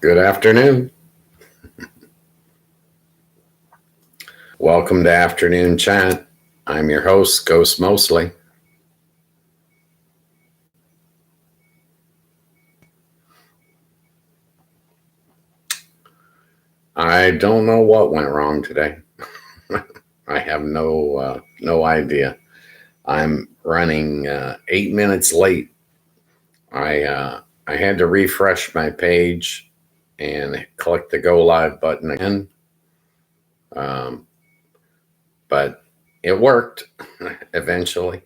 Good afternoon. Welcome to Afternoon Chat. I'm your host, Ghost Mostly. I don't know what went wrong today. I have no idea. I'm running 8 minutes late. I had to refresh my page and click the go live button again. But it worked eventually.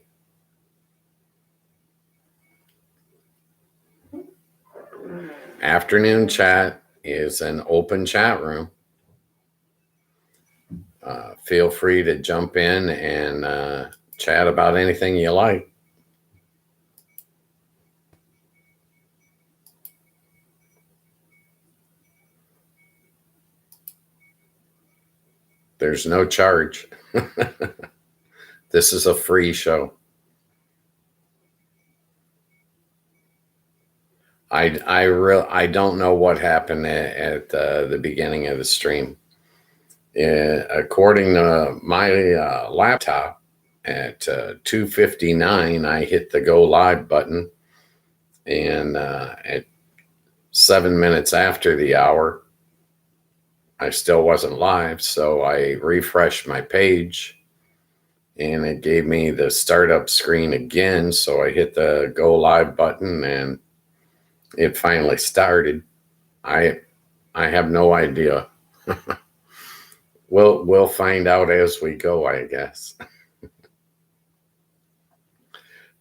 Afternoon Chat is an open chat room. Feel free to jump in and chat about anything you like. There's no charge. This is a free show. I don't know what happened at the beginning of the stream. According to my laptop, at 2:59, I hit the go live button, and at 7 minutes after the hour, I still wasn't live. So I refreshed my page, and it gave me the startup screen again. So I hit the go live button, and it finally started. I have no idea. We'll find out as we go, I guess.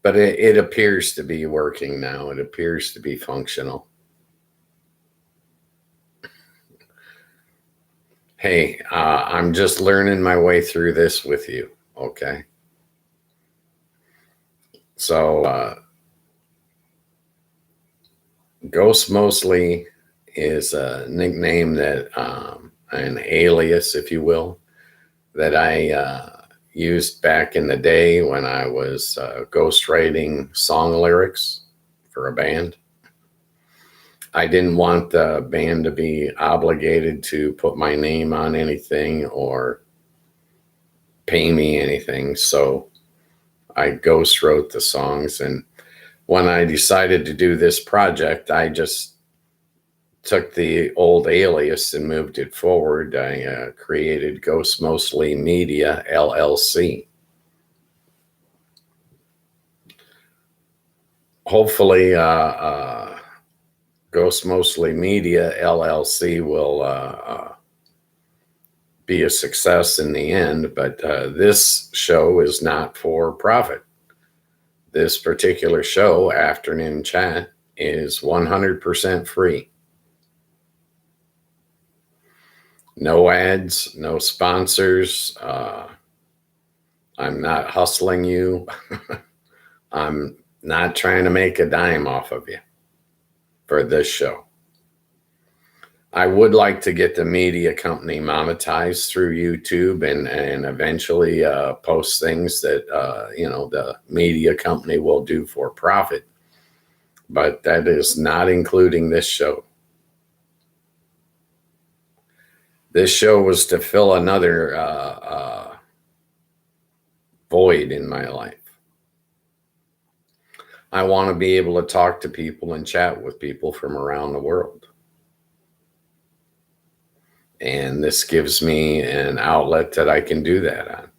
But it appears to be working now. It appears to be functional. Hey, I'm just learning my way through this with you, okay? So, Ghost Mostly is a nickname that, an alias, if you will, that I used back in the day when I was ghostwriting song lyrics for a band. I didn't want the band to be obligated to put my name on anything or pay me anything, so I ghost wrote the songs. And when I decided to do this project, I just took the old alias and moved it forward. I created Ghost Mostly Media LLC. Hopefully, Ghost Mostly Media LLC will be a success in the end, but this show is not for profit. This particular show, Afternoon Chat, is 100% free. No ads, no sponsors. I'm not hustling you. I'm not trying to make a dime off of you for this show. I would like to get the media company monetized through YouTube and eventually post things that, the media company will do for profit. But that is not including this show. This show was to fill another void in my life. I want to be able to talk to people and chat with people from around the world. And this gives me an outlet that I can do that on.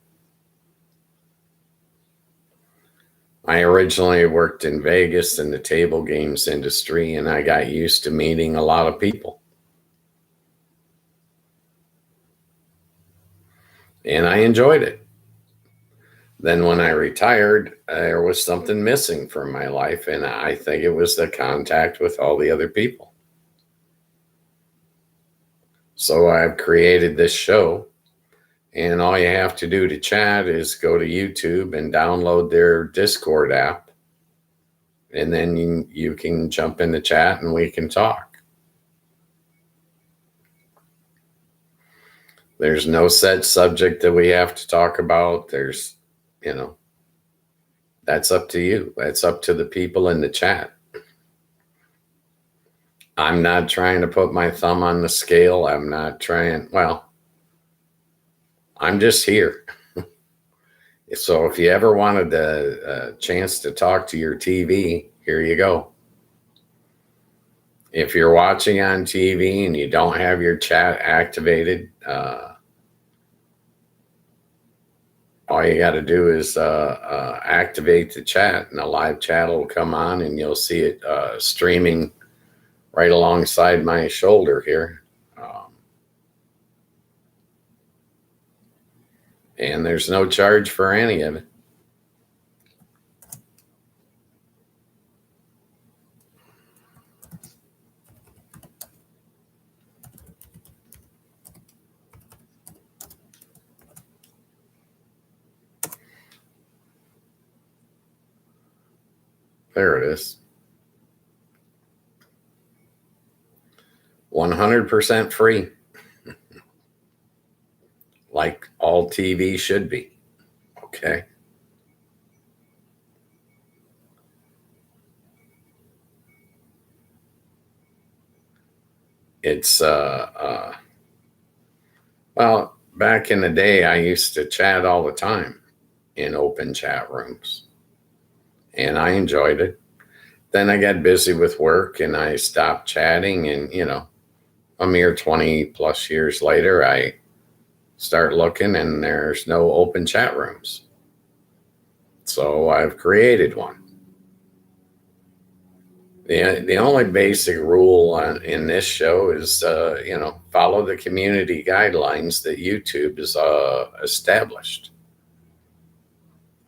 I originally worked in Vegas in the table games industry, and I got used to meeting a lot of people. And I enjoyed it. Then when I retired, there was something missing from my life, and I think it was the contact with all the other people. So I've created this show, and all you have to do to chat is go to YouTube and download their Discord app, and then you can jump in the chat and we can talk. There's no set subject that we have to talk about. That's up to you. That's up to the people in the chat. I'm not trying to put my thumb on the scale. I'm not trying, well, I'm just here. So if you ever wanted a chance to talk to your TV, here you go. If you're watching on TV and you don't have your chat activated, all you got to do is activate the chat, and a live chat will come on, and you'll see it streaming right alongside my shoulder here. And there's no charge for any of it. There it is. 100% free. Like all TV should be. Okay. It's, well, back in the day, I used to chat all the time in open chat rooms, and I enjoyed it. Then I got busy with work and I stopped chatting, and, a mere 20 plus years later, I start looking and there's no open chat rooms. So I've created one. The only basic rule in this show is, follow the community guidelines that YouTube has established.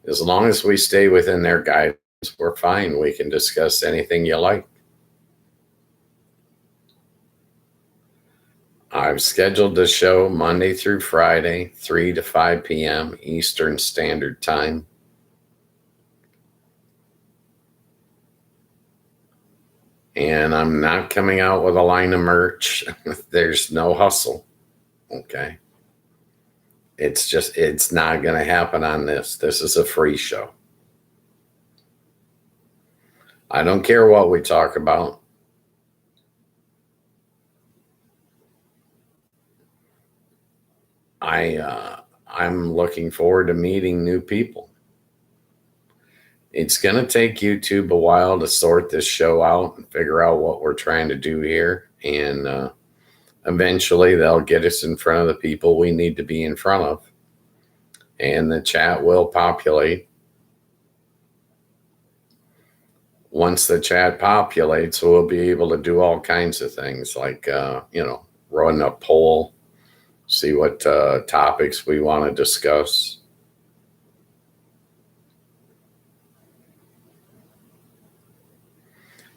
As long as we stay within their guidance, we're fine. We can discuss anything you like. I've scheduled the show Monday through Friday, 3 to 5 p.m. Eastern Standard Time. And I'm not coming out with a line of merch. There's no hustle. Okay. It's not going to happen on this. This is a free show. I don't care what we talk about. I'm looking forward to meeting new people. It's going to take YouTube a while to sort this show out and figure out what we're trying to do here. And eventually they'll get us in front of the people we need to be in front of. And the chat will populate. Once the chat populates, we'll be able to do all kinds of things like, run a poll, see what topics we want to discuss.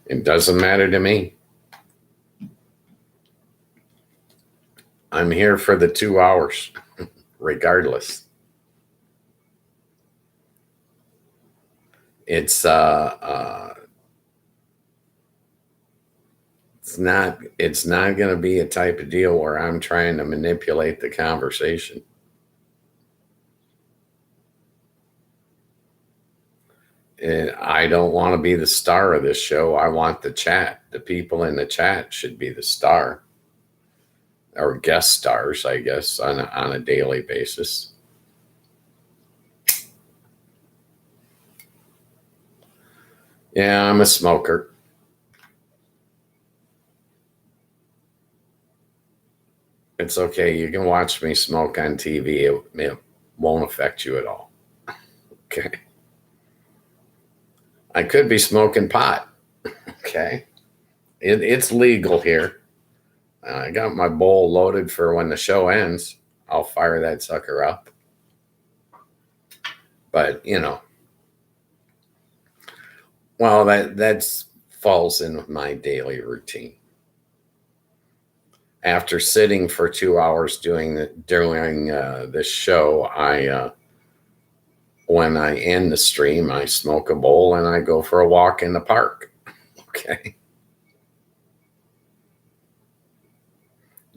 It doesn't matter to me. I'm here for the 2 hours, regardless. It's not going to be a type of deal where I'm trying to manipulate the conversation. And I don't want to be the star of this show. I want the chat. The people in the chat should be the star, or guest stars, I guess, on a daily basis. Yeah, I'm a smoker. It's okay. You can watch me smoke on TV. It won't affect you at all. Okay. I could be smoking pot. Okay. It's legal here. I got my bowl loaded for when the show ends. I'll fire that sucker up. But, well, that's falls in with my daily routine. After sitting for 2 hours during this show, when I end the stream, I smoke a bowl and I go for a walk in the park. Okay.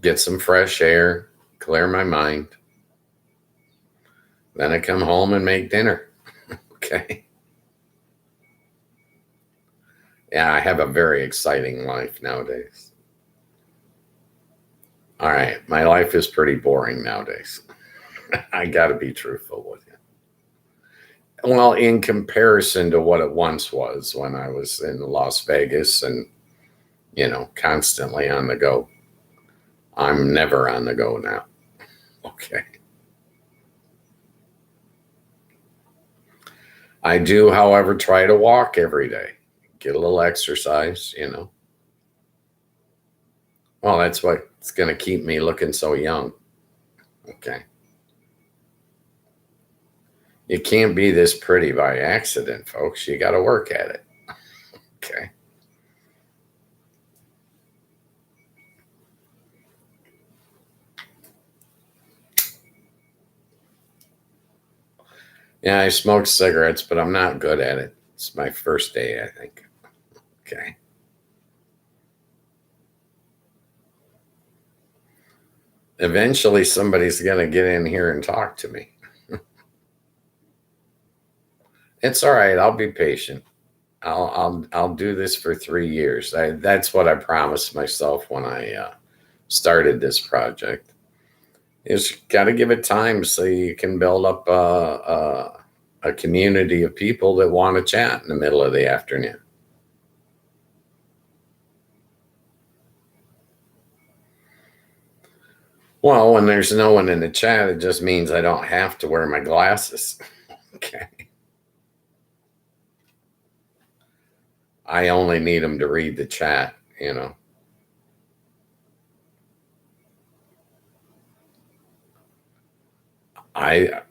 Get some fresh air, clear my mind. Then I come home and make dinner. Okay. Yeah, I have a very exciting life nowadays. All right, my life is pretty boring nowadays. I got to be truthful with you. Well, in comparison to what it once was when I was in Las Vegas and, constantly on the go, I'm never on the go now. Okay. I do, however, try to walk every day, get a little exercise. Well, that's what's going to keep me looking so young. Okay. You can't be this pretty by accident, folks. You got to work at it. Okay. Yeah, I smoke cigarettes, but I'm not good at it. It's my first day, I think. Okay. Eventually, somebody's going to get in here and talk to me. It's all right. I'll be patient. I'll do this for 3 years. That's what I promised myself when I started this project. Is got to give it time so you can build up a community of people that want to chat in the middle of the afternoon. Well, when there's no one in the chat, it just means I don't have to wear my glasses. Okay. I only need them to read the chat. I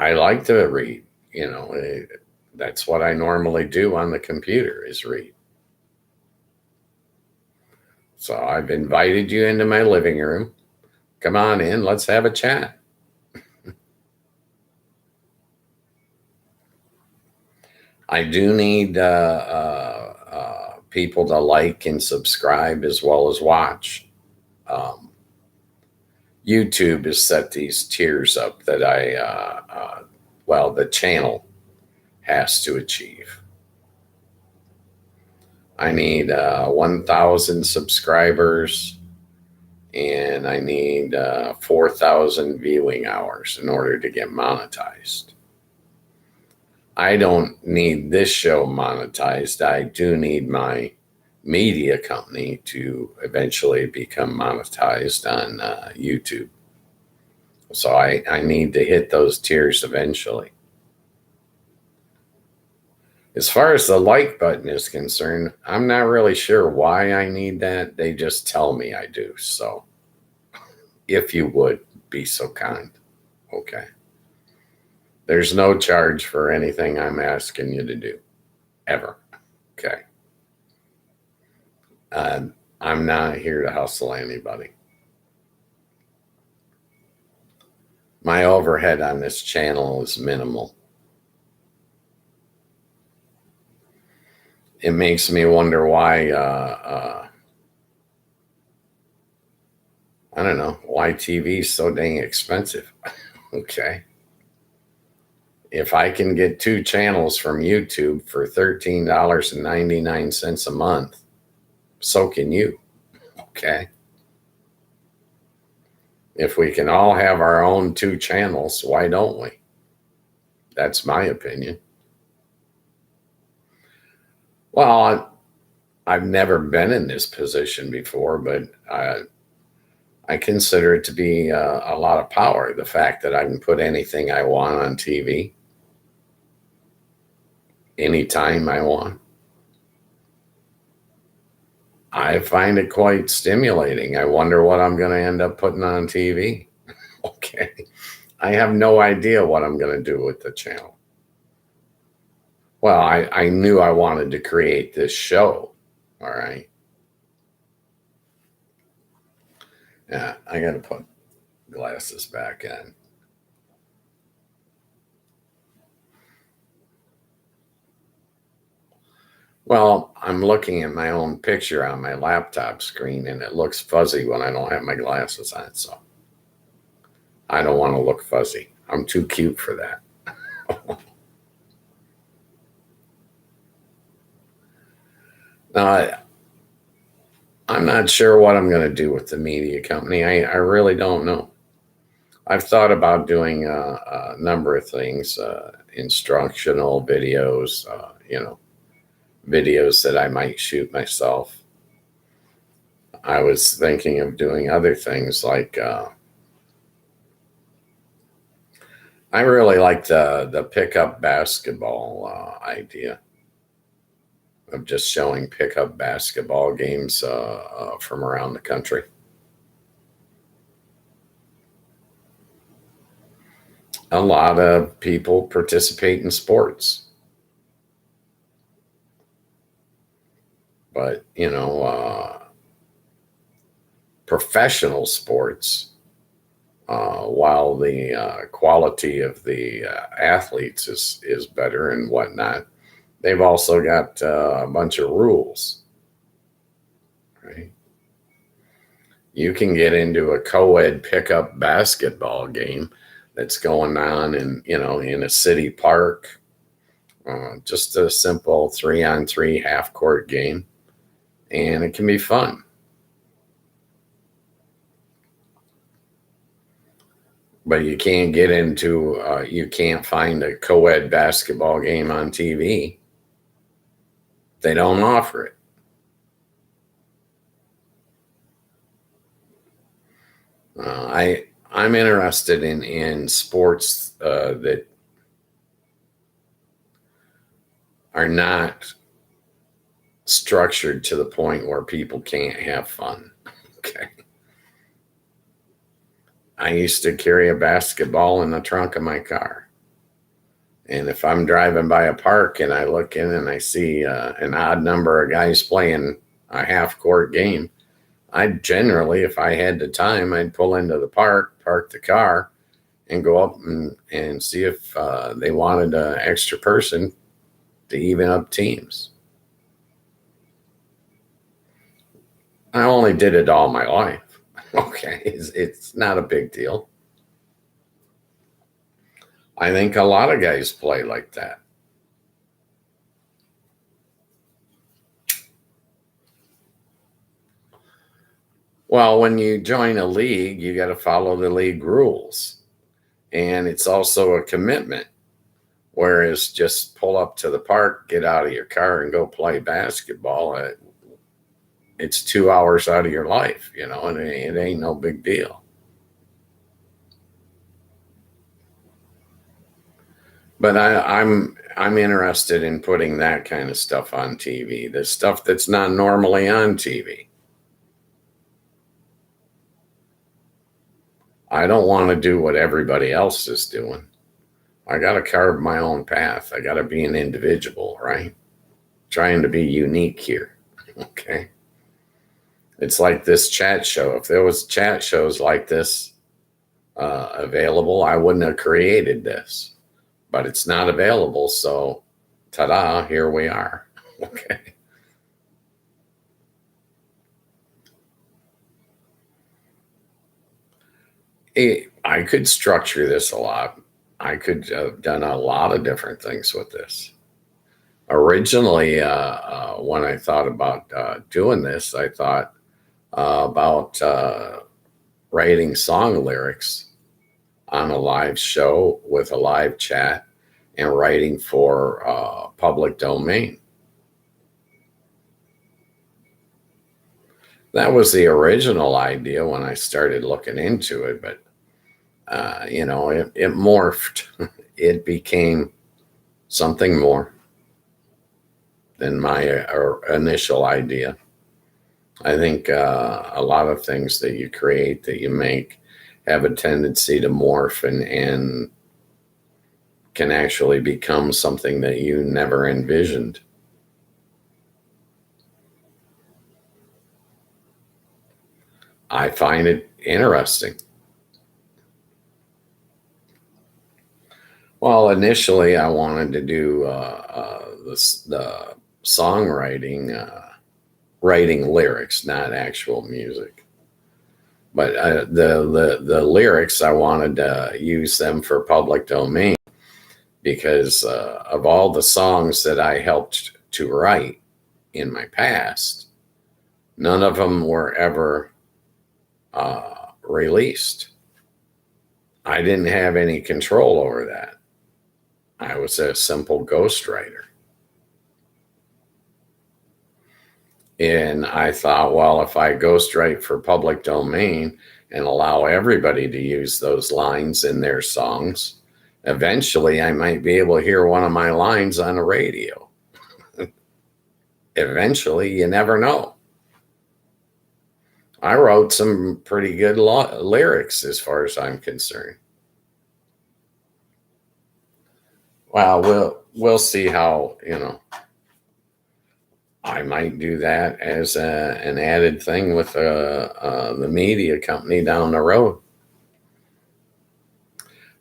I like to read. That's what I normally do on the computer is read. So I've invited you into my living room. Come on in, let's have a chat. I do need people to like and subscribe as well as watch. Um, YouTube has set these tiers up that the channel has to achieve. I need 1,000 subscribers and I need 4,000 viewing hours in order to get monetized. I don't need this show monetized. I do need my media company to eventually become monetized on YouTube. So I need to hit those tiers eventually. As far as the like button is concerned, I'm not really sure why I need that. They just tell me I do. So if you would be so kind. Okay. There's no charge for anything I'm asking you to do, ever. Okay. I'm not here to hustle anybody. My overhead on this channel is minimal. It makes me wonder why, I don't know, why TV is so dang expensive. Okay. If I can get 2 channels from YouTube for $13.99 a month, so can you. Okay. If we can all have our own 2 channels, why don't we? That's my opinion. Well, I've never been in this position before, but I consider it to be a lot of power. The fact that I can put anything I want on TV anytime I want. I find it quite stimulating. I wonder what I'm going to end up putting on TV. Okay. I have no idea what I'm going to do with the channel. Well, I knew I wanted to create this show. All right. Yeah, I got to put glasses back on. Well, I'm looking at my own picture on my laptop screen and it looks fuzzy when I don't have my glasses on. So I don't want to look fuzzy. I'm too cute for that. Now, I'm not sure what I'm going to do with the media company. I really don't know. I've thought about doing a number of things, instructional videos, videos that I might shoot myself. I was thinking of doing other things like I really like the pickup basketball idea of just showing pickup basketball games from around the country. A lot of people participate in sports, but professional sports, while the quality of the athletes is better and whatnot, they've also got a bunch of rules, right? You can get into a co-ed pickup basketball game that's going on in a city park, just a simple 3-on-3 half court game, and it can be fun. But you can't get into, you can't find a co-ed basketball game on TV. They don't offer it. I'm interested in sports that are not structured to the point where people can't have fun. Okay. I used to carry a basketball in the trunk of my car. And if I'm driving by a park and I look in and I see an odd number of guys playing a half court game, I'd generally, if I had the time, I'd pull into the park, park the car, and go up and see if they wanted an extra person to even up teams. I only did it all my life. Okay, it's not a big deal. I think a lot of guys play like that. Well, when you join a league, you got to follow the league rules. And it's also a commitment. Whereas just pull up to the park, get out of your car, and go play basketball, it's 2 hours out of your life, and it ain't no big deal. But I'm interested in putting that kind of stuff on TV, the stuff that's not normally on TV. I don't want to do what everybody else is doing. I got to carve my own path. I got to be an individual, right? Trying to be unique here. Okay. It's like this chat show. If there was chat shows like this available, I wouldn't have created this. But it's not available, so ta-da, here we are. Okay. I could structure this a lot. I could have done a lot of different things with this. Originally, when I thought about doing this, I thought about writing song lyrics on a live show with a live chat and writing for public domain. That was the original idea when I started looking into it, but it morphed. It became something more than my initial idea. I think a lot of things that you create, that you make, have a tendency to morph and can actually become something that you never envisioned. I find it interesting. Well, initially I wanted to do the songwriting, writing lyrics, not actual music. But the lyrics, I wanted to use them for public domain because of all the songs that I helped to write, in my past, none of them were ever released. I didn't have any control over that. I was a simple ghostwriter. And I thought, well, if I ghostwrite for public domain and allow everybody to use those lines in their songs, eventually I might be able to hear one of my lines on the radio. Eventually, you never know. I wrote some pretty good lyrics as far as I'm concerned. Well, we'll see how, I might do that as an added thing with the media company down the road.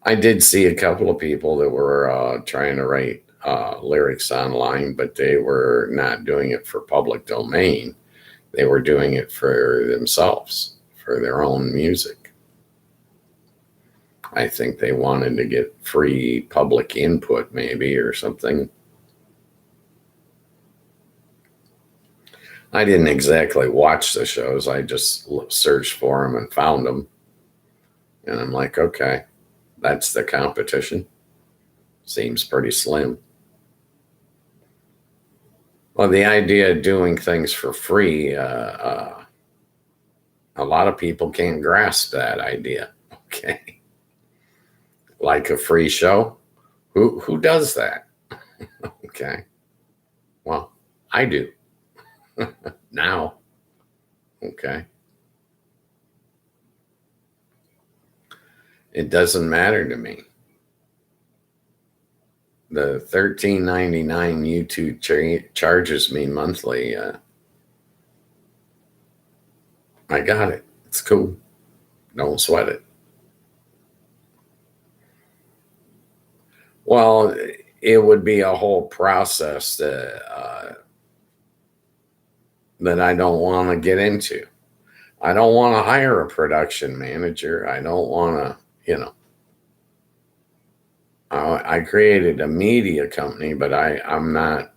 I did see a couple of people that were trying to write lyrics online, but they were not doing it for public domain. They were doing it for themselves, for their own music. I think they wanted to get free public input, maybe, or something. I didn't exactly watch the shows. I just searched for them and found them. And I'm like, okay, that's the competition. Seems pretty slim. Well, the idea of doing things for free, a lot of people can't grasp that idea. Okay. Like a free show? Who does that? Okay. Well, I do. Now. Okay. It doesn't matter to me. The $13.99 YouTube charges me monthly. I got it. It's cool. Don't sweat it. Well, it would be a whole process that I don't want to get into. I don't want to hire a production manager. I don't want to, I created a media company, but I'm not,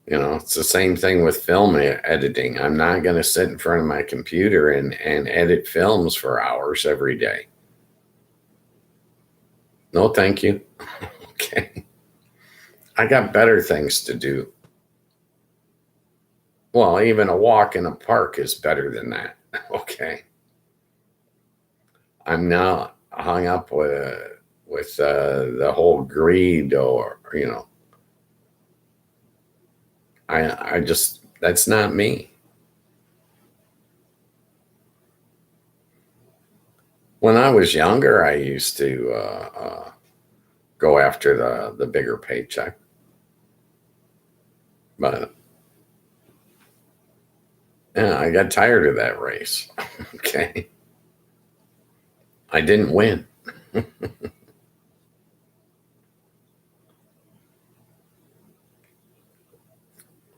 it's the same thing with film editing. I'm not going to sit in front of my computer and edit films for hours every day. No, thank you. Okay. I got better things to do. Well, even a walk in a park is better than that. Okay. I'm not hung up with the whole greed or, I just, that's not me. When I was younger, I used to go after the bigger paycheck. But yeah, I got tired of that race. Okay. I didn't win.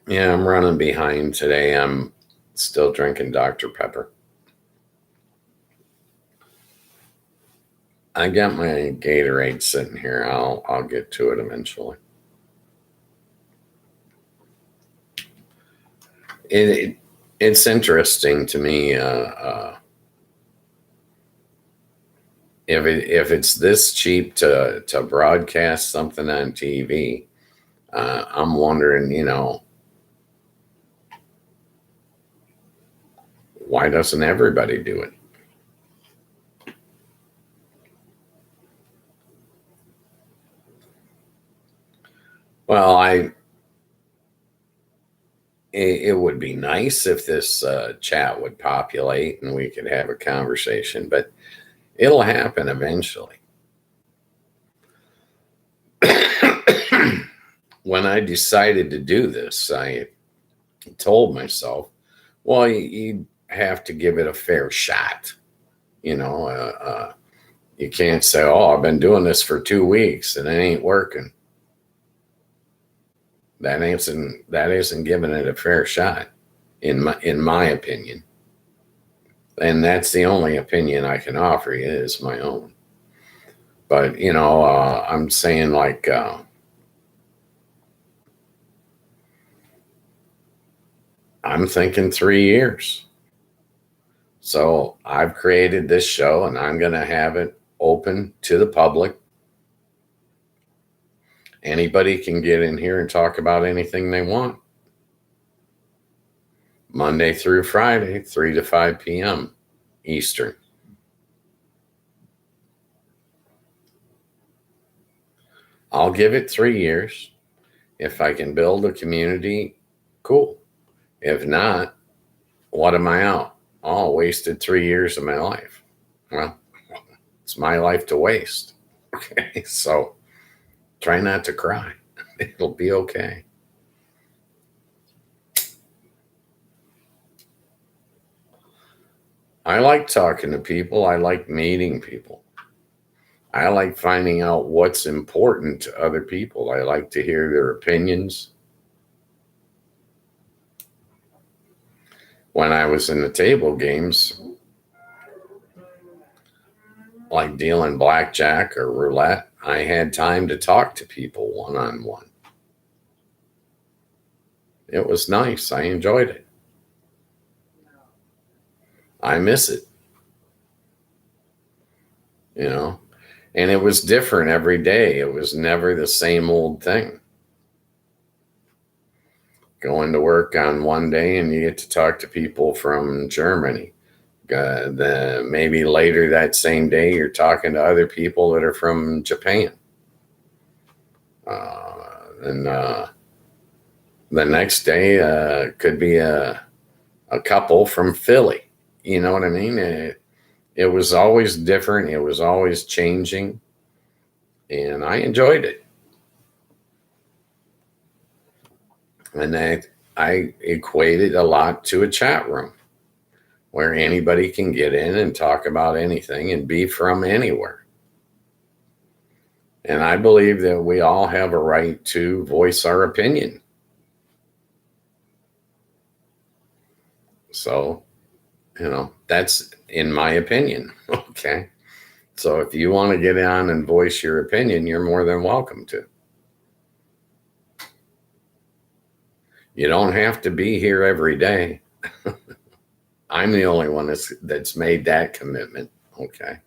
Yeah, I'm running behind today. I'm still drinking Dr. Pepper. I got my Gatorade sitting here. I'll get to it eventually. It's interesting to me if it's this cheap to broadcast something on TV. I'm wondering, why doesn't everybody do it? Well, it would be nice if this chat would populate and we could have a conversation, but it'll happen eventually. When I decided to do this, I told myself, well, you have to give it a fair shot. You can't say, oh, I've been doing this for 2 weeks and it ain't working. That isn't giving it a fair shot, in my opinion. And that's the only opinion I can offer you, is my own. But I'm saying, like, I'm thinking 3 years. So I've created this show and I'm going to have it open to the public. Anybody can get in here and talk about anything they want. Monday through Friday, 3 to 5 p.m. Eastern. I'll give it 3 years. If I can build a community, cool. If not, what am I out? Oh, wasted 3 years of my life. Well, it's my life to waste. Okay, so try not to cry. It'll be okay. I like talking to people. I like meeting people. I like finding out what's important to other people. I like to hear their opinions. When I was in the table games, like dealing blackjack or roulette, I had time to talk to people one-on-one. It was nice. I enjoyed it. I miss it. You know, and it was different every day. It was never the same old thing. Going to work on one day and you get to talk to people from Germany. Maybe later that same day, you're talking to other people that are from Japan. And the next day could be a couple from Philly. You know what I mean? It was always different. It was always changing. And I enjoyed it. And I equated a lot to a chat room where anybody can get in and talk about anything and be from anywhere. And I believe that we all have a right to voice our opinion. So, that's in my opinion. Okay. So if you want to get on and voice your opinion, you're more than welcome to. You don't have to be here every day. I'm the only one that's made that commitment. Okay.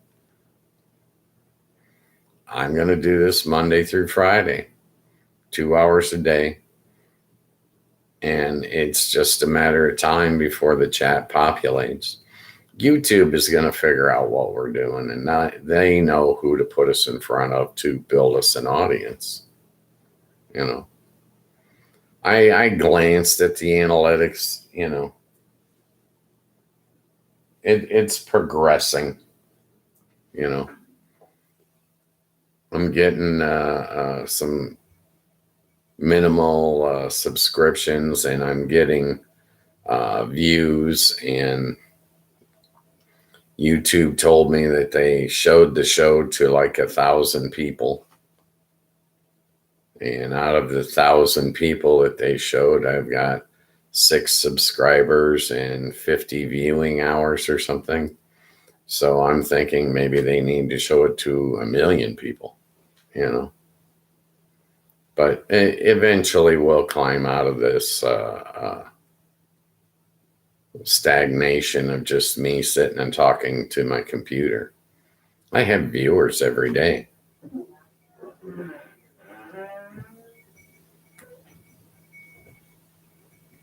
I'm going to do this Monday through Friday, 2 hours a day. And it's just a matter of time before the chat populates. YouTube is going to figure out what we're doing, and they know who to put us in front of to build us an audience. I glanced at the analytics, it's progressing, I'm getting some minimal subscriptions, and I'm getting views, and YouTube told me that they showed the show to like 1,000 people. And out of the 1,000 people that they showed, I've got 6 subscribers and 50 viewing hours or something. So I'm thinking maybe they need to show it to 1 million people, But eventually we'll climb out of this stagnation of just me sitting and talking to my computer. I have viewers every day.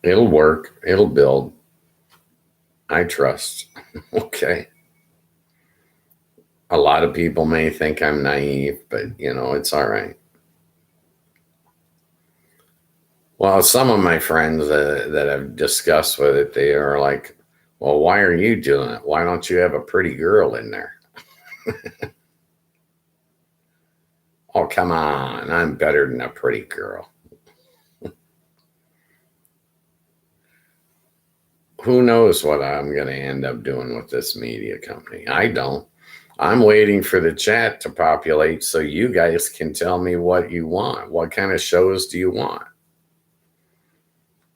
It'll work. It'll build. I trust. Okay. A lot of people may think I'm naive, but it's all right. Well, some of my friends that I've discussed with it, they are like, well, why are you doing it? Why don't you have a pretty girl in there? Oh, come on. I'm better than a pretty girl. Who knows what I'm going to end up doing with this media company? I don't. I'm waiting for the chat to populate so you guys can tell me what you want. What kind of shows do you want?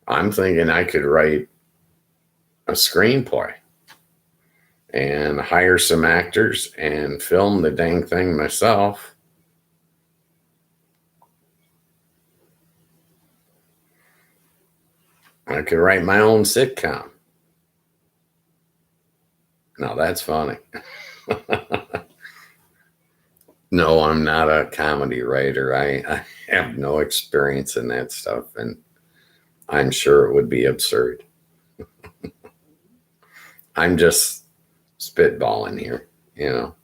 I'm thinking I could write a screenplay and hire some actors and film the dang thing myself. I could write my own sitcom. Now that's funny. No, I'm not a comedy writer. I have no experience in that stuff, and I'm sure it would be absurd. I'm just spitballing here, you know.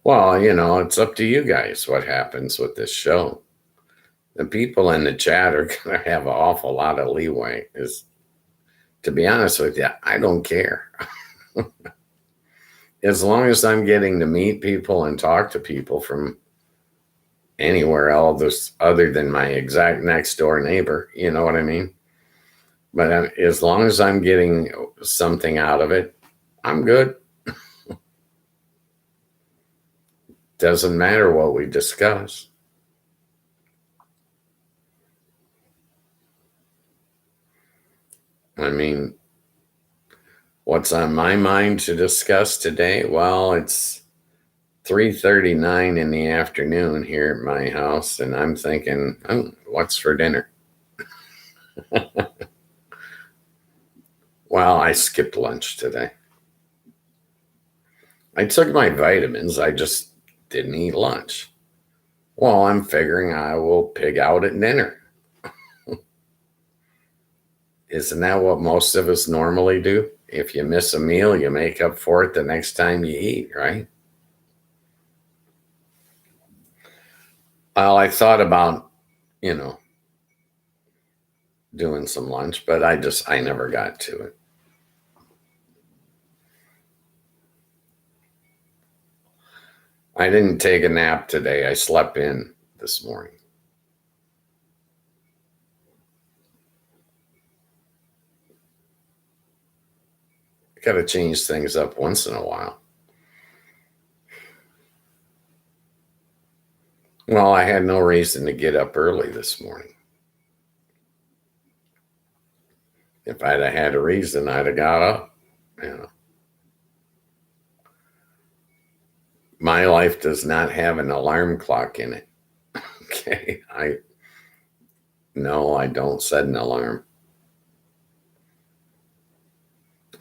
Well, it's up to you guys what happens with this show. The people in the chat are going to have an awful lot of leeway. To be honest with you, I don't care. As long as I'm getting to meet people and talk to people from anywhere else other than my exact next door neighbor, you know what I mean? But as long as I'm getting something out of it, I'm good. Doesn't matter what we discuss. I mean, what's on my mind to discuss today? Well, it's 3:39 in the afternoon here at my house, and I'm thinking, what's for dinner? Well, I skipped lunch today. I took my vitamins. I just didn't eat lunch. Well, I'm figuring I will pig out at dinner. Isn't that what most of us normally do? If you miss a meal, you make up for it the next time you eat, right? Well, I thought about, doing some lunch, but I never got to it. I didn't take a nap today. I slept in this morning. Got to change things up once in a while. Well, I had no reason to get up early this morning. If I'd have had a reason, I'd have got up. My life does not have an alarm clock in it. Okay. No, I don't set an alarm.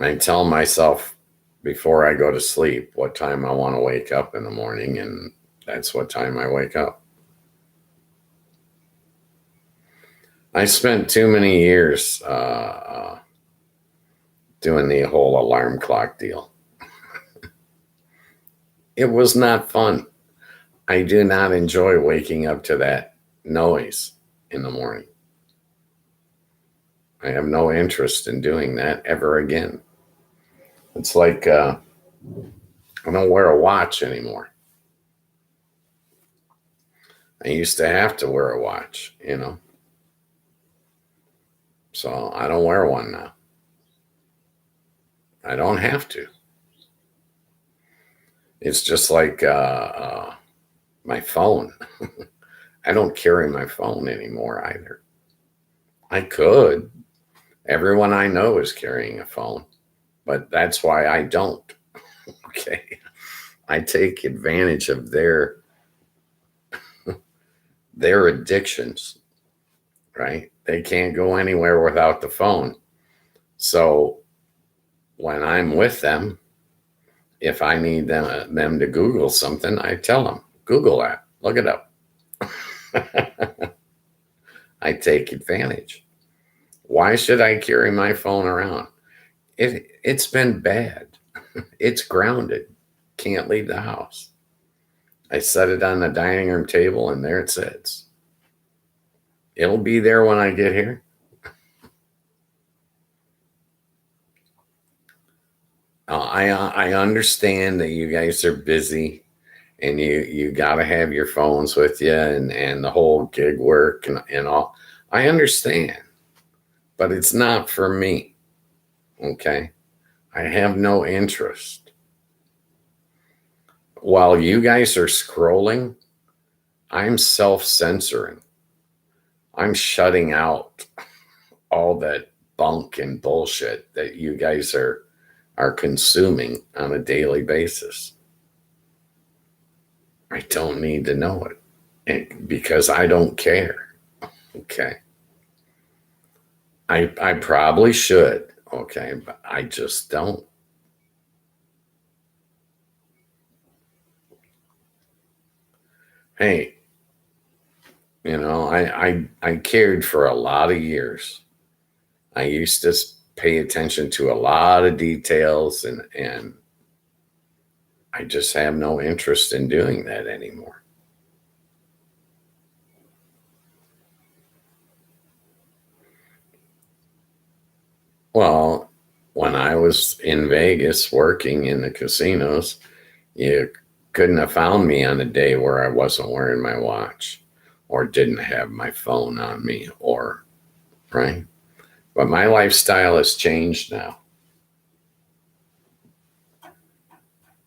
I tell myself before I go to sleep what time I want to wake up in the morning, and that's what time I wake up. I spent too many years doing the whole alarm clock deal. It was not fun. I do not enjoy waking up to that noise in the morning. I have no interest in doing that ever again. It's like I don't wear a watch anymore. I used to have to wear a watch, So I don't wear one now. I don't have to. It's just like my phone. I don't carry my phone anymore either. I could. Everyone I know is carrying a phone, but that's why I don't. Okay. I take advantage of their addictions, right? They can't go anywhere without the phone. So when I'm with them, if I need them to Google something, I tell them, Google that, look it up. I take advantage. Why should I carry my phone around? It's been bad. It's grounded. Can't leave the house. I set it on the dining room table, and there it sits. It'll be there when I get here. I understand that you guys are busy, and you got to have your phones with you, and the whole gig work and all. I understand, but it's not for me. Okay, I have no interest. While you guys are scrolling, I'm self-censoring. I'm shutting out all that bunk and bullshit that you guys are consuming on a daily basis. I don't need to know it because I don't care. Okay. I probably should, okay, but I just don't. Hey, I cared for a lot of years. I used to pay attention to a lot of details, and I just have no interest in doing that anymore. Well, when I was in Vegas working in the casinos, you couldn't have found me on a day where I wasn't wearing my watch or didn't have my phone on me, or right. But my lifestyle has changed now.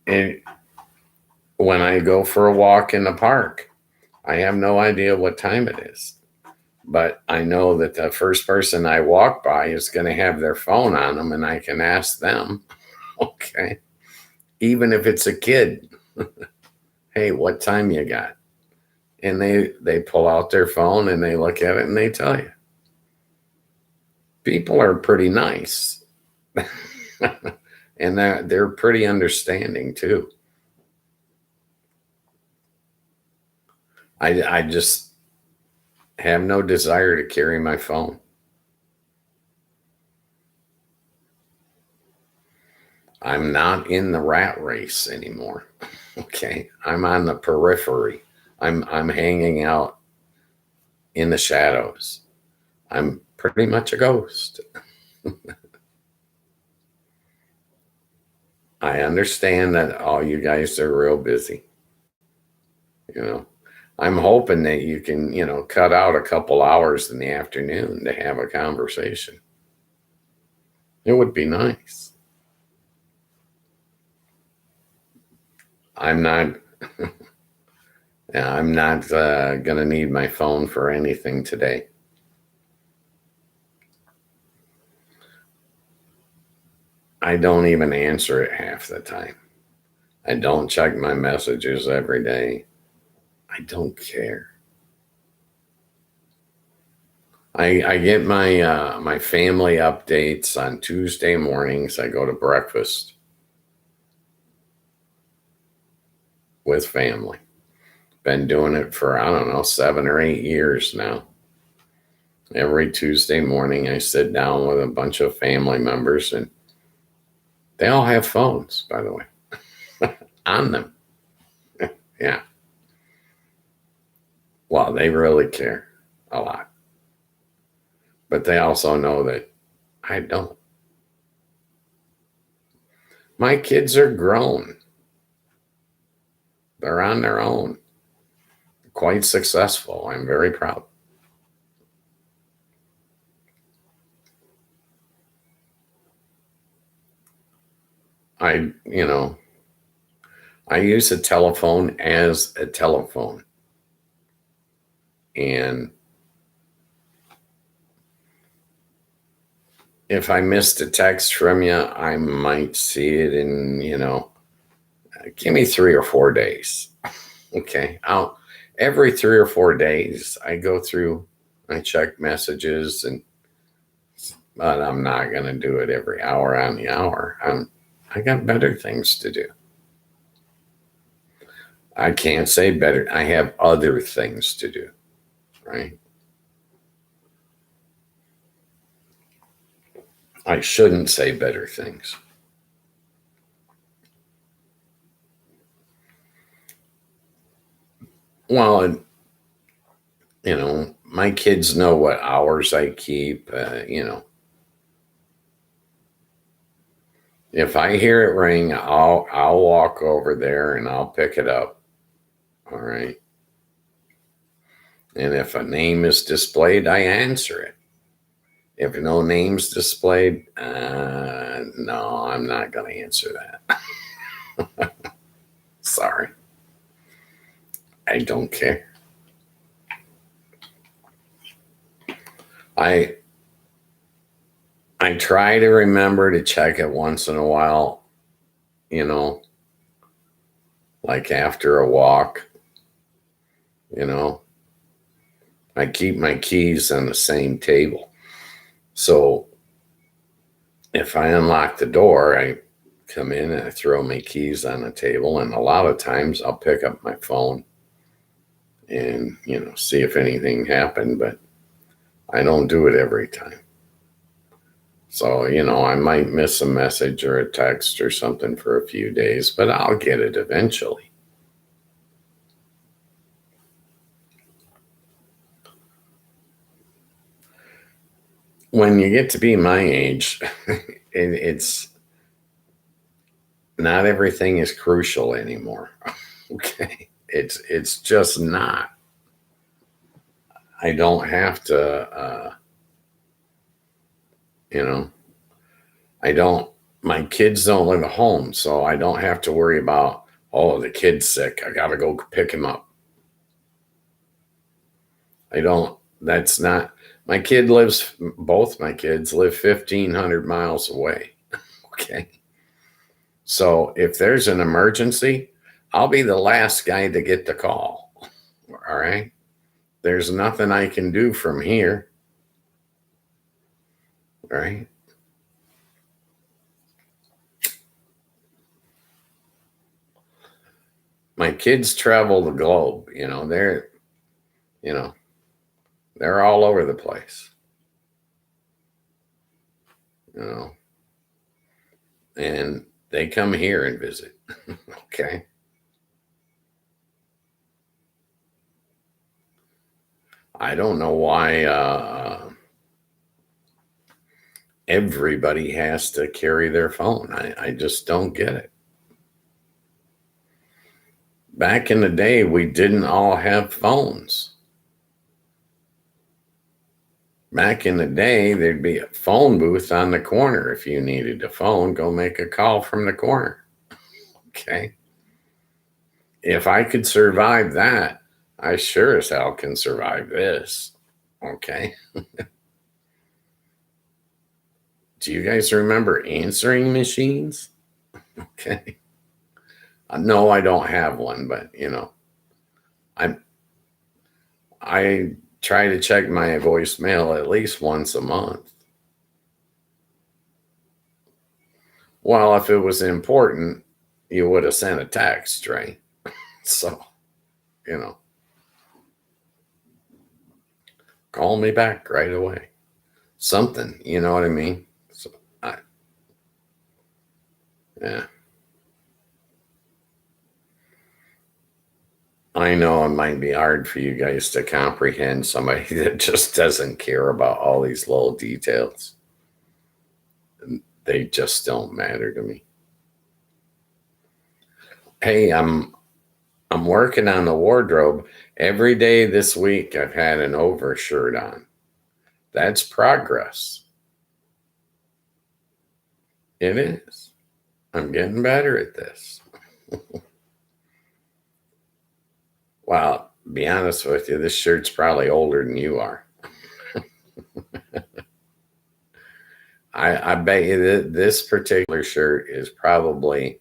And when I go for a walk in the park, I have no idea what time it is. But I know that the first person I walk by is going to have their phone on them, and I can ask them, okay, even if it's a kid, hey, what time you got? And they pull out their phone and they look at it and they tell you. People are pretty nice. And they're pretty understanding too. I just have no desire to carry my phone. I'm not in the rat race anymore. Okay. I'm on the periphery. I'm hanging out in the shadows. I'm pretty much a ghost. I understand that all you guys are real busy. You know, I'm hoping that you can, cut out a couple hours in the afternoon to have a conversation. It would be nice. I'm not, I'm not going to need my phone for anything today. I don't even answer it half the time. I don't check my messages every day. I don't care. I get my family updates on Tuesday mornings. I go to breakfast with family. Been doing it for, I don't know, 7 or 8 years now. Every Tuesday morning, I sit down with a bunch of family members, and they all have phones, by the way, on them. Yeah. Well, they really care a lot. But they also know that I don't. My kids are grown, they're on their own, quite successful. I'm very proud. I, you know, I use a telephone as a telephone. And if I missed a text from you, I might see it in, give me 3 or 4 days. Okay. Every 3 or 4 days, I go through, I check messages, but I'm not going to do it every hour on the hour. I got better things to do. I can't say better. I have other things to do, right? I shouldn't say better things. Well, my kids know what hours I keep. If I hear it ring, I'll walk over there and I'll pick it up. All right. And if a name is displayed, I answer it. If no name's displayed, no, I'm not going to answer that. Sorry. I don't care. I I try to remember to check it once in a while, you know, like after a walk, you know. I keep my keys on the same table. So if I unlock the door, I come in and I throw my keys on the table, and a lot of times I'll pick up my phone and, see if anything happened, but I don't do it every time. So, I might miss a message or a text or something for a few days, but I'll get it eventually. When you get to be my age, it's not everything is crucial anymore. Okay. It's just not. I don't have to, I don't, my kids don't live at home, so I don't have to worry about, oh, the kid's sick. I got to go pick him up. That's not, both my kids live 1,500 miles away. Okay. So if there's an emergency, I'll be the last guy to get the call. All right. There's nothing I can do from here. All right. My kids travel the globe, they're all over the place, and they come here and visit. Okay. I don't know why everybody has to carry their phone. I just don't get it. Back in the day, we didn't all have phones. Back in the day, there'd be a phone booth on the corner. If you needed a phone, go make a call from the corner. Okay. If I could survive that, I sure as hell can survive this. Okay. Do you guys remember answering machines? Okay. No, I don't have one, but I try to check my voicemail at least once a month. Well, if it was important, you would have sent a text, right? So, call me back right away. Something, you know what I mean? So, yeah. I know it might be hard for you guys to comprehend somebody that just doesn't care about all these little details. They just don't matter to me. Hey, I'm working on the wardrobe. Every day this week I've had an overshirt on. That's progress. It is. I'm getting better at this. Well, be honest with you, this shirt's probably older than you are. I bet you that this particular shirt is probably,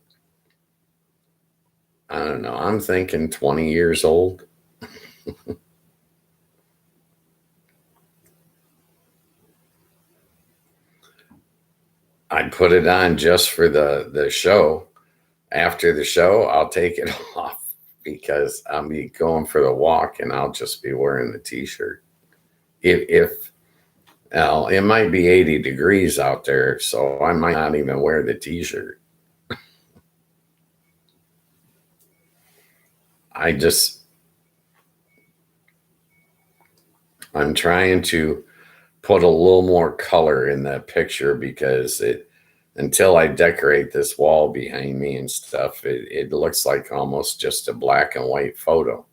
I don't know, I'm thinking 20 years old. I put it on just for the show. After the show, I'll take it off because I'll be going for the walk and I'll just be wearing the t-shirt. If it might be 80 degrees out there, so I might not even wear the t-shirt. I'm trying to put a little more color in that picture because until I decorate this wall behind me and stuff, it looks like almost just a black and white photo.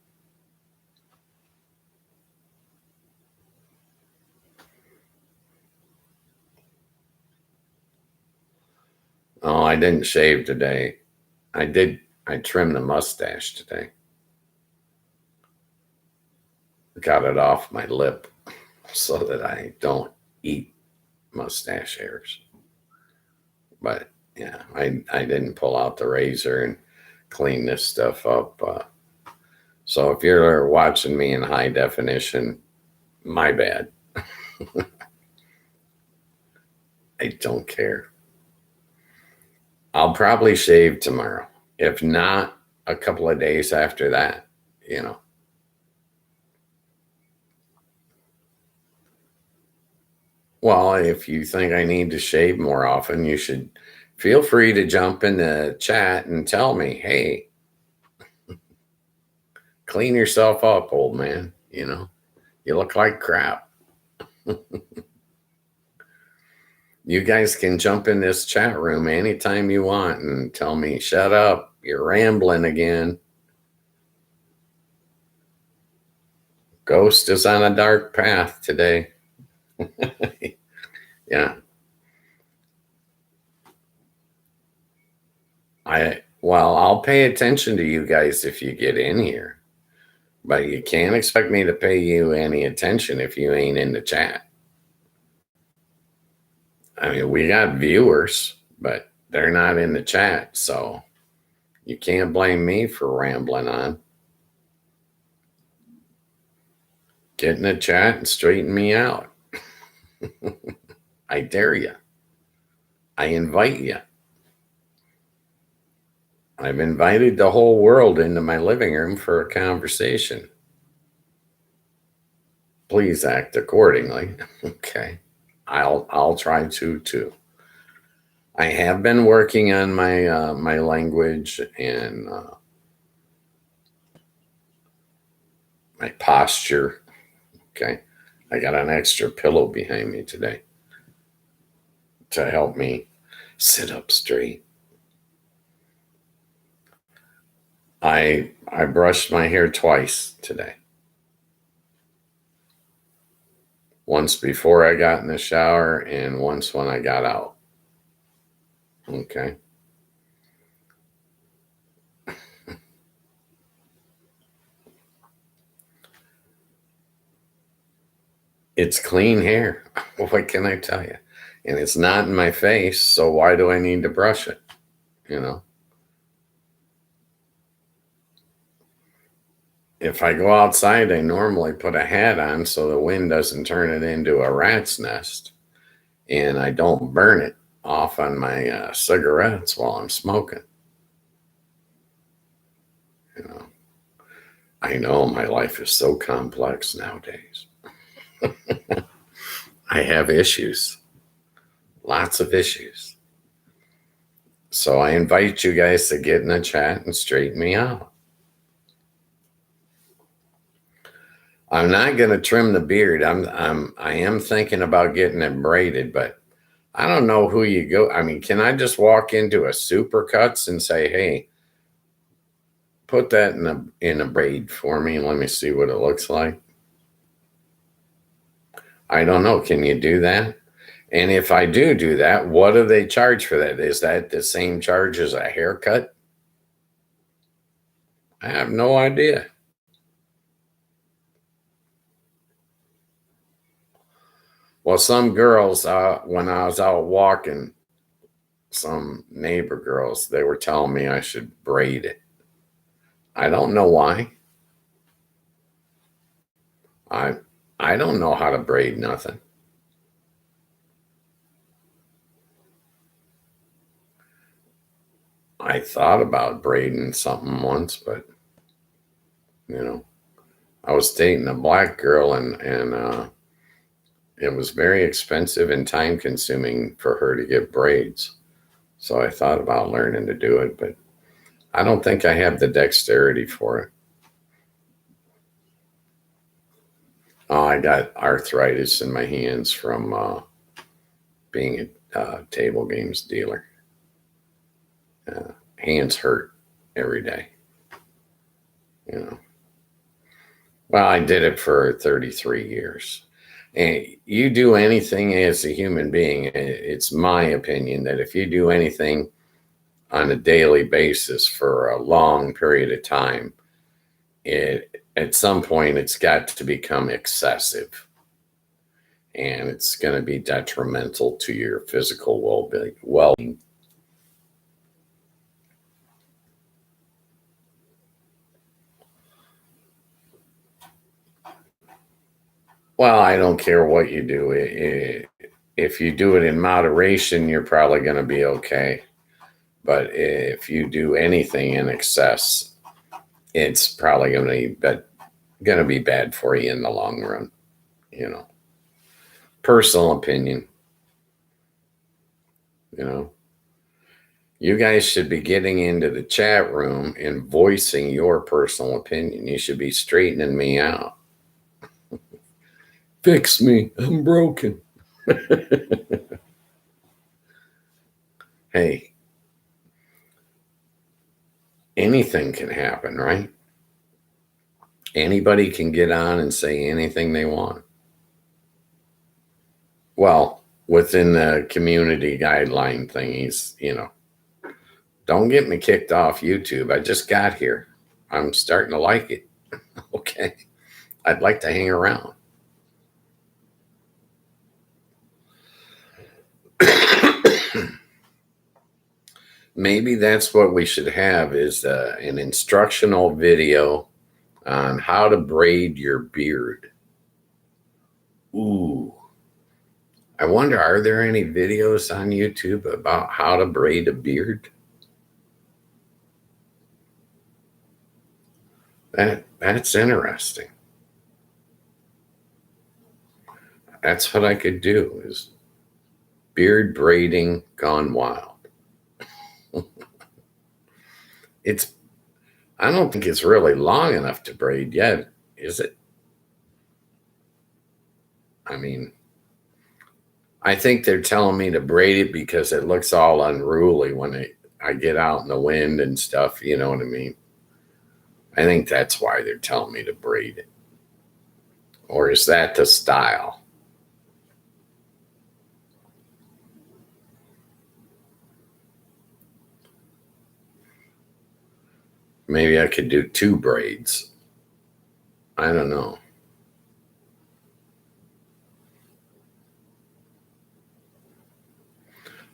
Oh, I didn't shave today. I trimmed the mustache today. Got it off my lip so that I don't eat mustache hairs. But yeah, I didn't pull out the razor and clean this stuff up. So if you're watching me in high definition, my bad. I don't care. I'll probably shave tomorrow. If not, a couple of days after that, you know. Well, if you think I need to shave more often, you should feel free to jump in the chat and tell me, hey, clean yourself up, old man. You know, you look like crap. You guys can jump in this chat room anytime you want and tell me, shut up, you're rambling again. Ghost is on a dark path today. Yeah. I'll pay attention to you guys if you get in here, but you can't expect me to pay you any attention if you ain't in the chat. I mean, we got viewers, but they're not in the chat, so you can't blame me for rambling on. Get in the chat and straighten me out. I dare you. I invite you. I've invited the whole world into my living room for a conversation. Please act accordingly. Okay. I'll try to too. I have been working on my my language and my posture. Okay. I got an extra pillow behind me today to help me sit up straight. I brushed my hair twice today. Once before I got in the shower and once when I got out. Okay. It's clean hair. What can I tell you? And it's not in my face, so why do I need to brush it? You know? If I go outside, I normally put a hat on so the wind doesn't turn it into a rat's nest. And I don't burn it off on my cigarettes while I'm smoking. You know? I know my life is so complex nowadays. I have issues. Lots of issues. So I invite you guys to get in the chat and straighten me out. I'm not going to trim the beard. I am thinking about getting it braided, but I don't know who you go. I mean, can I just walk into a Supercuts and say, "Hey, put that in a braid for me and let me see what it looks like"? I don't know. Can you do that? And if I do that, what do they charge for that? Is that the same charge as a haircut? I have no idea. Well, some girls, when I was out walking, some neighbor girls, they were telling me I should braid it. I don't know why. I I don't know how to braid nothing. I thought about braiding something once, but you know, I was dating a black girl and it was very expensive and time consuming for her to get braids. So I thought about learning to do it, but I don't think I have the dexterity for it. Oh, I got arthritis in my hands from being a table games dealer. Hands hurt every day. You know. Well, I did it for 33 years. And you do anything as a human being, it's my opinion that if you do anything on a daily basis for a long period of time, at some point it's got to become excessive. And it's going to be detrimental to your physical well-being. Well, I don't care what you do. if you do it in moderation, you're probably going to be okay. But if you do anything in excess, it's probably going to be bad for you in the long run. You know, personal opinion. You know, you guys should be getting into the chat room and voicing your personal opinion. You should be straightening me out. Fix me. I'm broken. Hey, anything can happen, right? Anybody can get on and say anything they want. Well, within the community guideline thingies, you know. Don't get me kicked off YouTube. I just got here. I'm starting to like it. Okay. I'd like to hang around. Maybe that's what we should have is an instructional video on how to braid your beard. Ooh. I wonder, are there any videos on YouTube about how to braid a beard? That's interesting. That's what I could do is beard braiding gone wild. I don't think it's really long enough to braid yet, is it? I mean, I think they're telling me to braid it because it looks all unruly when I get out in the wind and stuff. You know what I mean? I think that's why they're telling me to braid it. Or is that the style? Maybe I could do 2 braids. I don't know.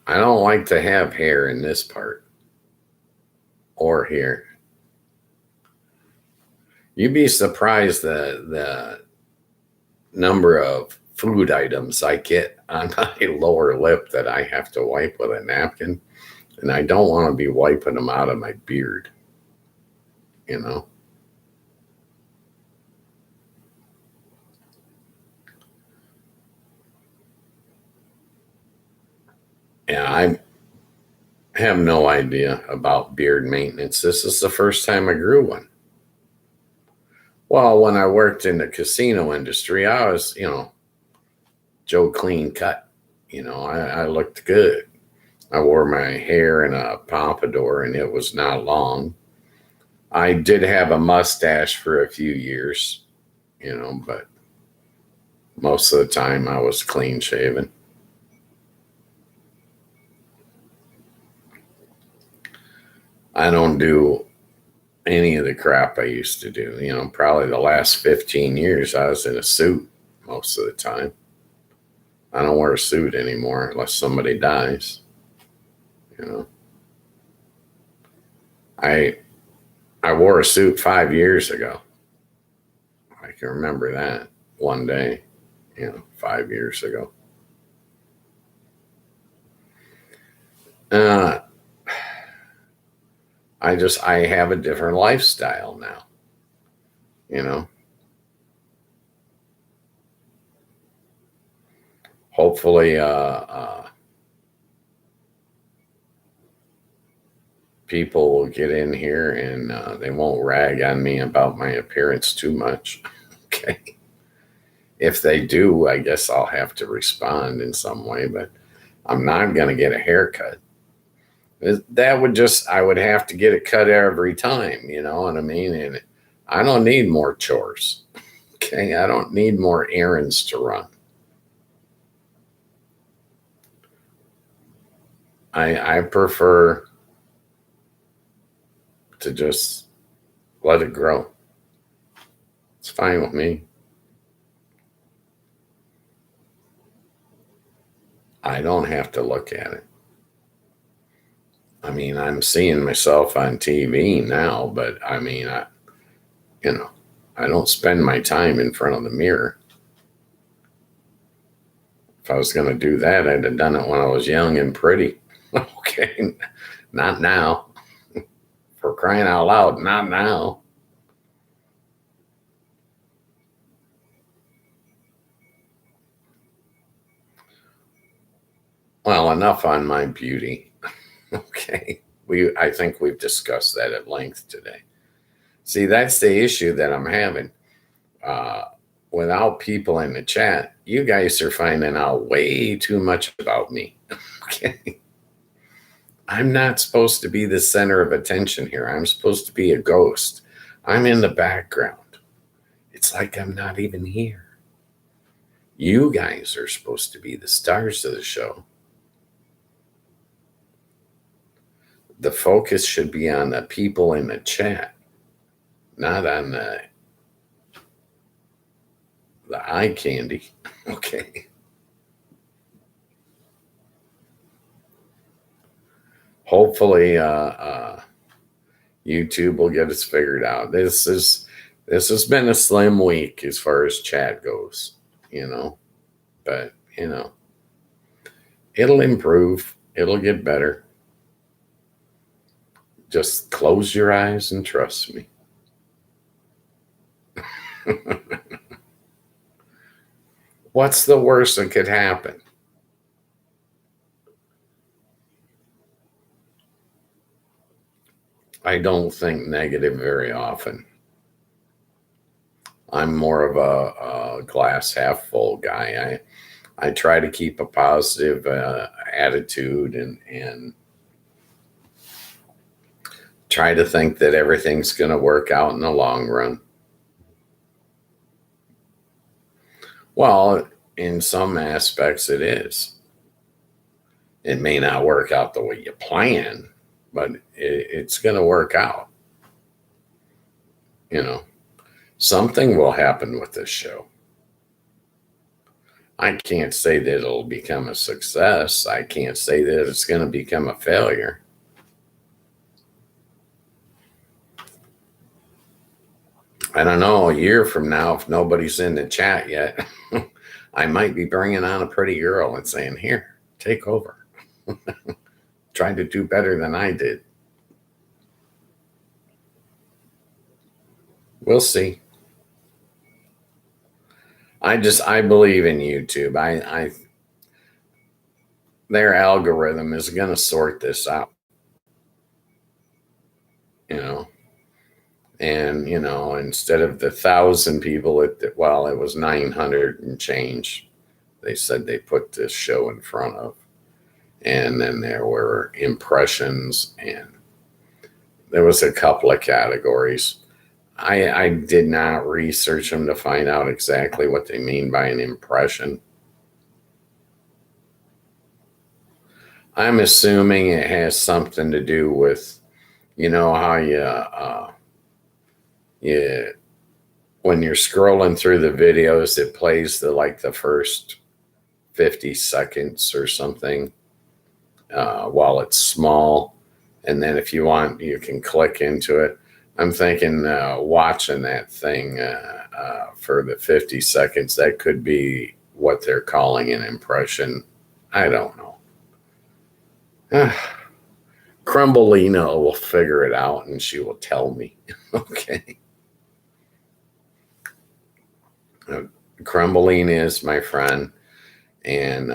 I don't like to have hair in this part or here. You'd be surprised the number of food items I get on my lower lip that I have to wipe with a napkin. And I don't want to be wiping them out of my beard, you know? Yeah, I have no idea about beard maintenance. This is the first time I grew one. Well, when I worked in the casino industry, I was, Joe Clean Cut. I looked good. I wore my hair in a pompadour and it was not long. I did have a mustache for a few years, but most of the time I was clean shaven. I don't do any of the crap I used to do. Probably the last 15 years I was in a suit most of the time. I don't wear a suit anymore unless somebody dies. I wore a suit 5 years ago. I can remember that one day, 5 years ago. I have a different lifestyle now, Hopefully, people will get in here and they won't rag on me about my appearance too much. Okay. If they do, I guess I'll have to respond in some way, but I'm not going to get a haircut. I would have to get it cut every time, you know what I mean? And I don't need more chores. Okay. I don't need more errands to run. I prefer to just let it grow. It's fine with me. I don't have to look at it. I mean, I'm seeing myself on TV now, but I mean, I don't spend my time in front of the mirror. If I was going to do that, I'd have done it when I was young and pretty. Okay, not now. For crying out loud, not now. Well, enough on my beauty. Okay. I think we've discussed that at length today. See, that's the issue that I'm having. Uh, Without people in the chat, you guys are finding out way too much about me. Okay. I'm not supposed to be the center of attention here. I'm supposed to be a ghost. I'm in the background. It's like I'm not even here. You guys are supposed to be the stars of the show. The focus should be on the people in the chat, not on the eye candy. Okay. Hopefully, YouTube will get us figured out. This has been a slim week as far as chat goes, but it'll improve. It'll get better. Just close your eyes and trust me. What's the worst that could happen? I don't think negative very often. I'm more of a glass half full guy. I try to keep a positive attitude and try to think that everything's going to work out in the long run. Well, in some aspects it is. It may not work out the way you plan, but it's going to work out. Something will happen with this show. I can't say that it'll become a success. I can't say that it's going to become a failure. I don't know, a year from now, if nobody's in the chat yet, I might be bringing on a pretty girl and saying, here, take over. Trying to do better than I did. We'll see. I believe in YouTube. Their algorithm is going to sort this out. And, instead of the 1,000 people, it was 900 and change. They said they put this show in front of. And then there were impressions, and there was a couple of categories. I did not research them to find out exactly what they mean by an impression. I'm assuming it has something to do with, how when you're scrolling through the videos, it plays the first 50 seconds or something while it's small. And then if you want, you can click into it. I'm thinking watching that thing for the 50 seconds, that could be what they're calling an impression. I don't know. Crumbleina will figure it out and she will tell me. Okay. Crumbleina is my friend. And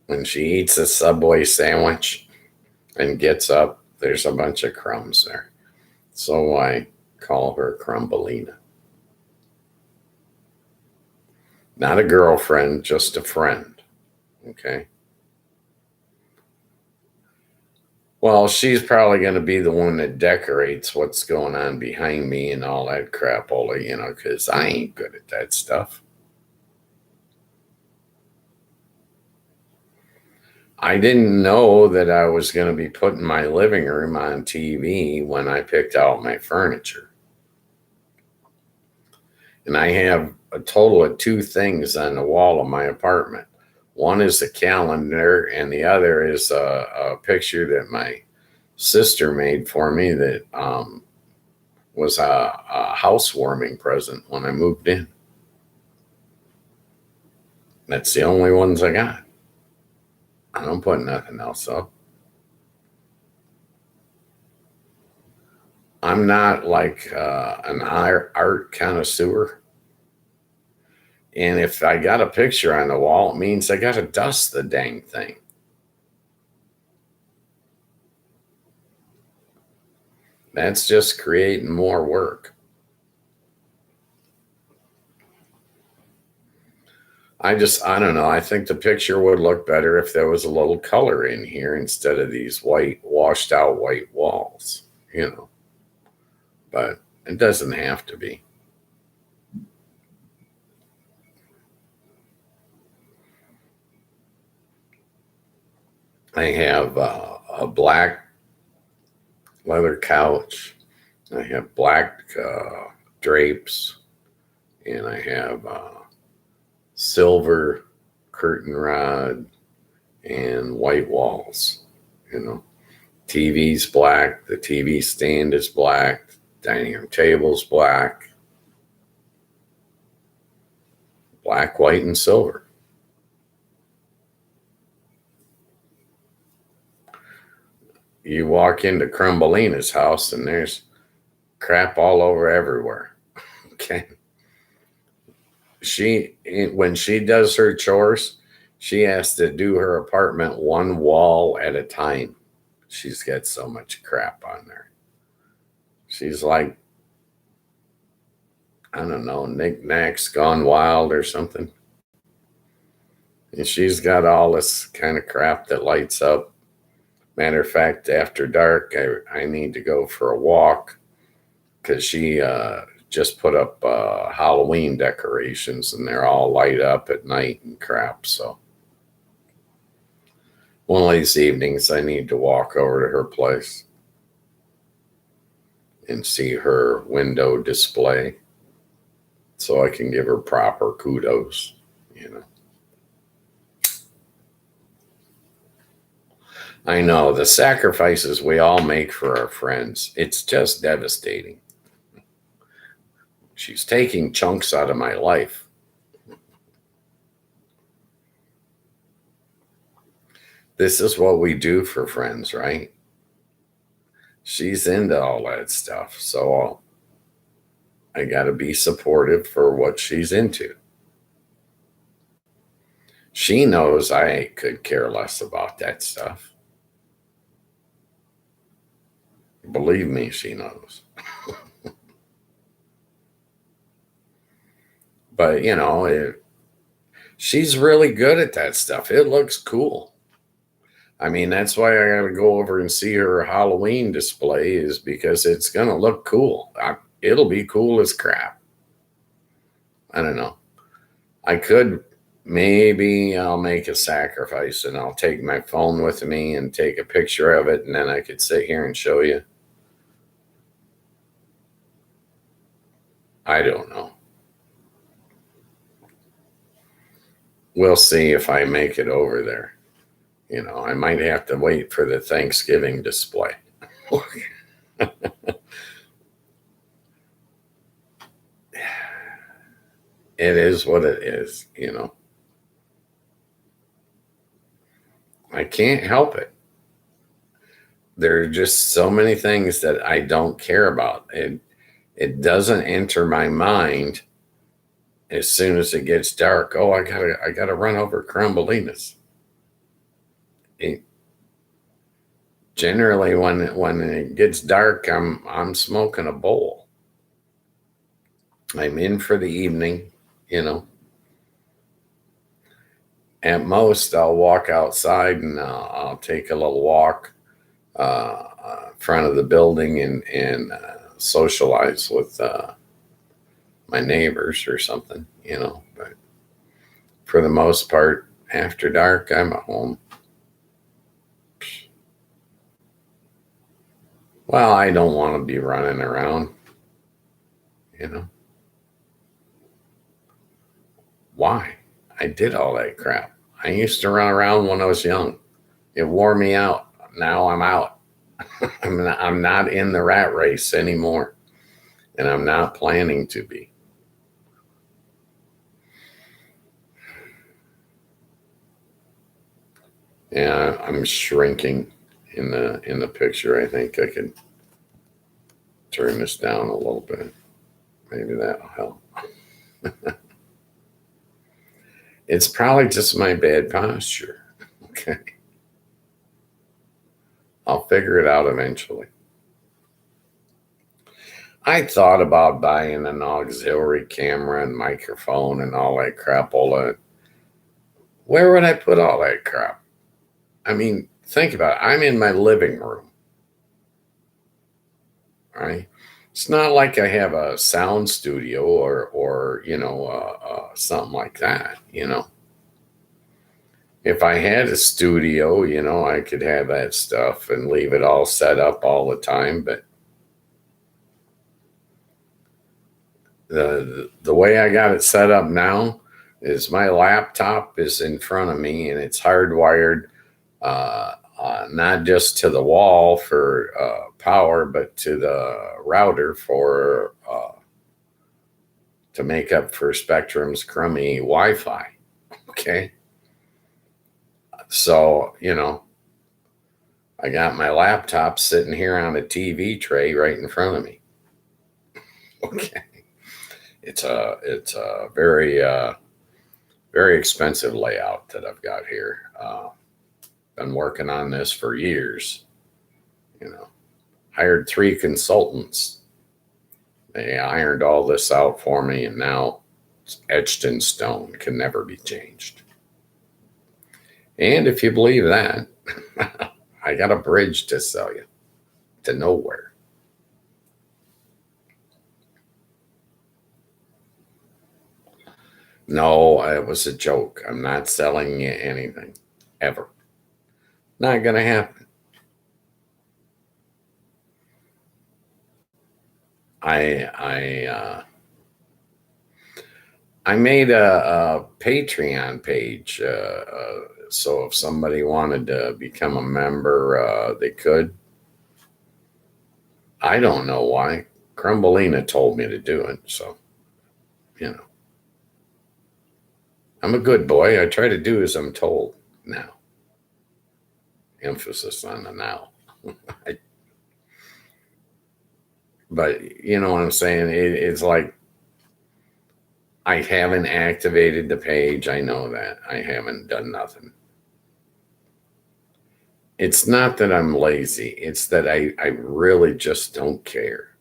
when she eats a Subway sandwich and gets up, there's a bunch of crumbs there. So I call her Crumbleina. Not a girlfriend, just a friend. Okay. Well, she's probably going to be the one that decorates what's going on behind me and all that crapola, because I ain't good at that stuff. I didn't know that I was going to be putting my living room on TV when I picked out my furniture. And I have a total of 2 things on the wall of my apartment. One is a calendar, and the other is a picture that my sister made for me that was a housewarming present when I moved in. That's the only ones I got. I don't put nothing else up. I'm not like an art connoisseur. And if I got a picture on the wall, it means I got to dust the dang thing. That's just creating more work. I don't know. I think the picture would look better if there was a little color in here instead of these white, washed out white walls, but it doesn't have to be. I have a black leather couch. I have black drapes, and I have silver curtain rod and white walls. TV's black. The TV stand is black. Dining room table's black. Black, white, and silver. You walk into Crumbelina's house and there's crap all over everywhere. Okay. When she does her chores, she has to do her apartment one wall at a time. She's got so much crap on there. She's like, I don't know, knickknacks gone wild or something. And she's got all this kind of crap that lights up. Matter of fact, after dark, I need to go for a walk because she just put up Halloween decorations and they're all light up at night and crap. So one of these evenings, I need to walk over to her place and see her window display so I can give her proper kudos, I know the sacrifices we all make for our friends. It's just devastating. She's taking chunks out of my life. This is what we do for friends, right? She's into all that stuff. So I got to be supportive for what she's into. She knows I could care less about that stuff. Believe me, she knows. But, she's really good at that stuff. It looks cool. I mean, that's why I got to go over and see her Halloween display is because it's going to look cool. It'll be cool as crap. I don't know. Maybe I'll make a sacrifice and I'll take my phone with me and take a picture of it. And then I could sit here and show you. I don't know. We'll see if I make it over there. I might have to wait for the Thanksgiving display. It is what it is, I can't help it. There are just so many things that I don't care about. It doesn't enter my mind as soon as it gets dark. Oh, I gotta run over Crumbelina's. Generally, when it gets dark, I'm smoking a bowl. I'm in for the evening, At most, I'll walk outside and I'll take a little walk in front of the building and socialize with my neighbors or something, But for the most part, after dark, I'm at home. Well, I don't want to be running around, Why? I did all that crap. I used to run around when I was young. It wore me out. Now I'm out. I'm not in the rat race anymore, and I'm not planning to be. Yeah, I'm shrinking in the picture. I think I could turn this down a little bit. Maybe that'll help. It's probably just my bad posture. Okay. I'll figure it out eventually. I thought about buying an auxiliary camera and microphone and all that crap. Where would I put all that crap? I mean, think about it. I'm in my living room, right? It's not like I have a sound studio or something like that. If I had a studio, I could have that stuff and leave it all set up all the time. But the way I got it set up now is my laptop is in front of me and it's hardwired, not just to the wall for power, but to the router for to make up for Spectrum's crummy Wi-Fi. Okay, so I got my laptop sitting here on a TV tray right in front of me. Okay, it's a very expensive layout that I've got here. Been working on this for years. Hired 3 consultants. They ironed all this out for me, and now it's etched in stone, can never be changed. And if you believe that, I got a bridge to sell you to nowhere. No, it was a joke. I'm not selling you anything, ever. Not going to happen. I made a Patreon page, so if somebody wanted to become a member, they could. I don't know why. Crumbelina told me to do it, so I'm a good boy. I try to do as I'm told now. Emphasis on the now. But you know what I'm saying? It's like I haven't activated the page. I know that. I haven't done nothing. It's not that I'm lazy. It's that I really just don't care.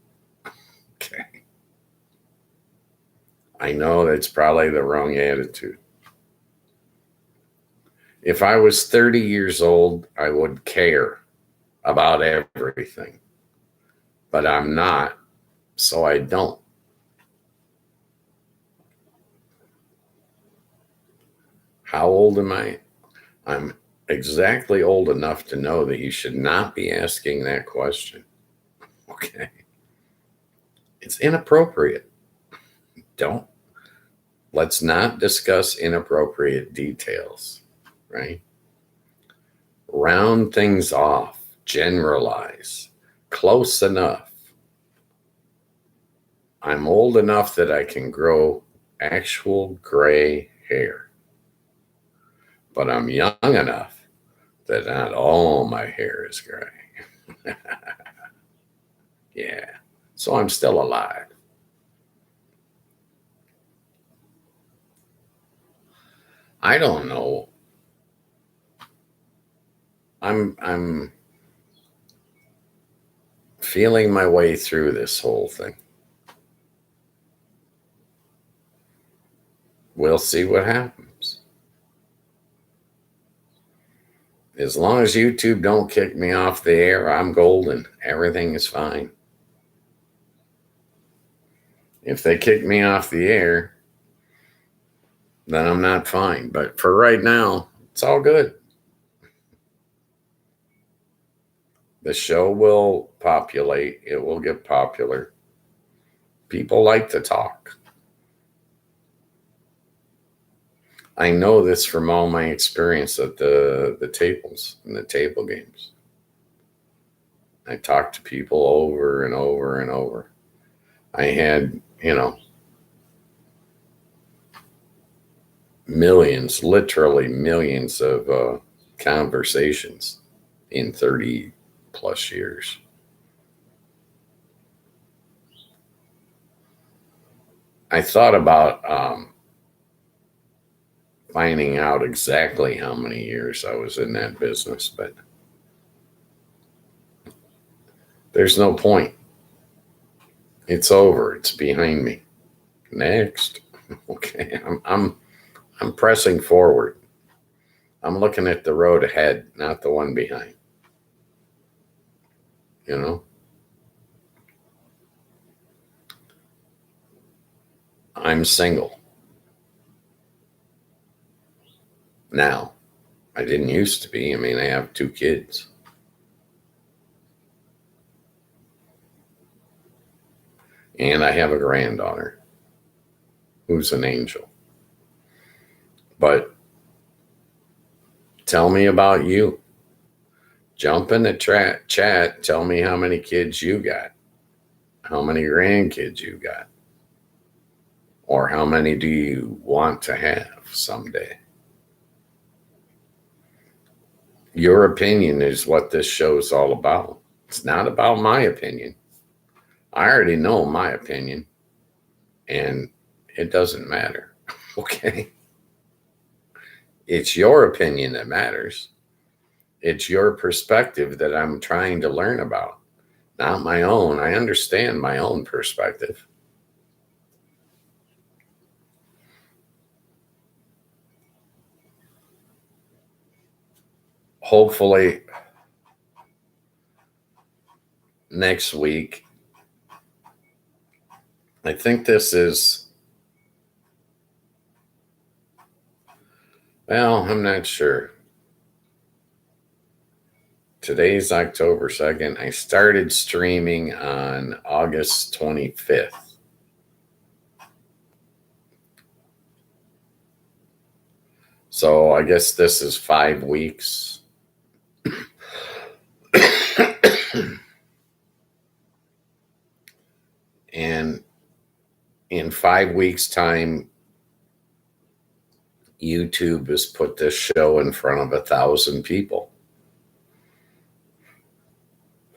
Okay. I know that's probably the wrong attitude. If I was 30 years old, I would care about everything. But I'm not, so I don't. How old am I? I'm exactly old enough to know that you should not be asking that question. Okay. It's inappropriate. Don't. Let's not discuss inappropriate details, right? Round things off, generalize, close enough. I'm old enough that I can grow actual gray hair. But I'm young enough that not all my hair is gray. Yeah. So I'm still alive. I don't know. I'm feeling my way through this whole thing. We'll see what happens. As long as YouTube don't kick me off the air, I'm golden. Everything is fine. If they kick me off the air, then I'm not fine. But for right now, it's all good. The show will populate. It will get popular. People like to talk. I know this from all my experience at the tables and the table games. I talked to people over and over and over. I had, millions, literally millions of conversations in 30 plus years. I thought about finding out exactly how many years I was in that business, but there's no point. It's over. It's behind me. Next. Okay. I'm pressing forward. I'm looking at the road ahead, not the one behind. You know? I'm single. Now. I didn't used to be. I mean, I have 2 kids. And I have a granddaughter who's an angel. But tell me about you. Jump in the chat. Tell me how many kids you got. How many grandkids you got. Or how many do you want to have someday? Your opinion is what this show's all about. It's not about my opinion. I already know my opinion. And it doesn't matter. Okay? It's your opinion that matters. It's your perspective that I'm trying to learn about, not my own. I understand my own perspective. Hopefully, next week, I think this is, well, I'm not sure. Today's October 2nd. I started streaming on August 25th. So I guess this is 5 weeks. And in 5 weeks' time, YouTube has put this show in front of 1,000 people.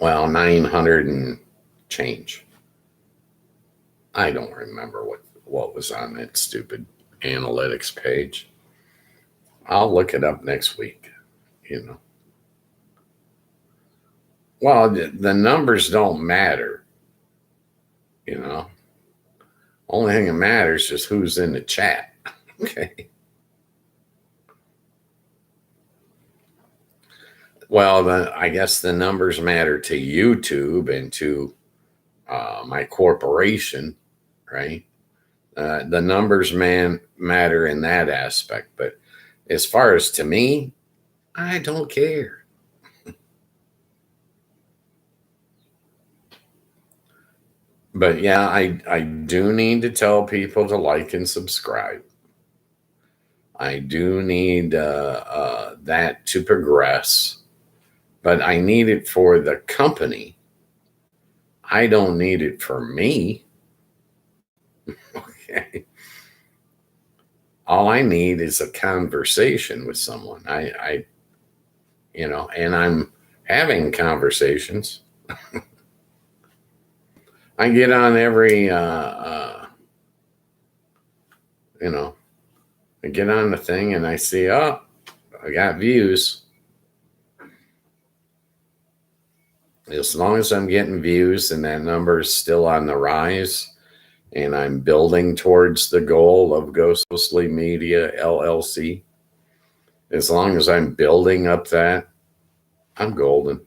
Well, 900 and change. I don't remember what was on that stupid analytics page. I'll look it up next week, you know. Well, the numbers don't matter, you know. Only thing that matters is who's in the chat. Okay. Well, I guess the numbers matter to YouTube and to my corporation, right? The numbers matter in that aspect. But as far as to me, I don't care. But yeah, I do need to tell people to like and subscribe. I do need that to progress. But I need it for the company. I don't need it for me. Okay. All I need is a conversation with someone. I you know, and I'm having conversations. I get on every, you know, I get on the thing and I see, oh, I got views. As long as I'm getting views and that number is still on the rise and I'm building towards the goal of Ghostly Media LLC, as long as I'm building up that, I'm golden.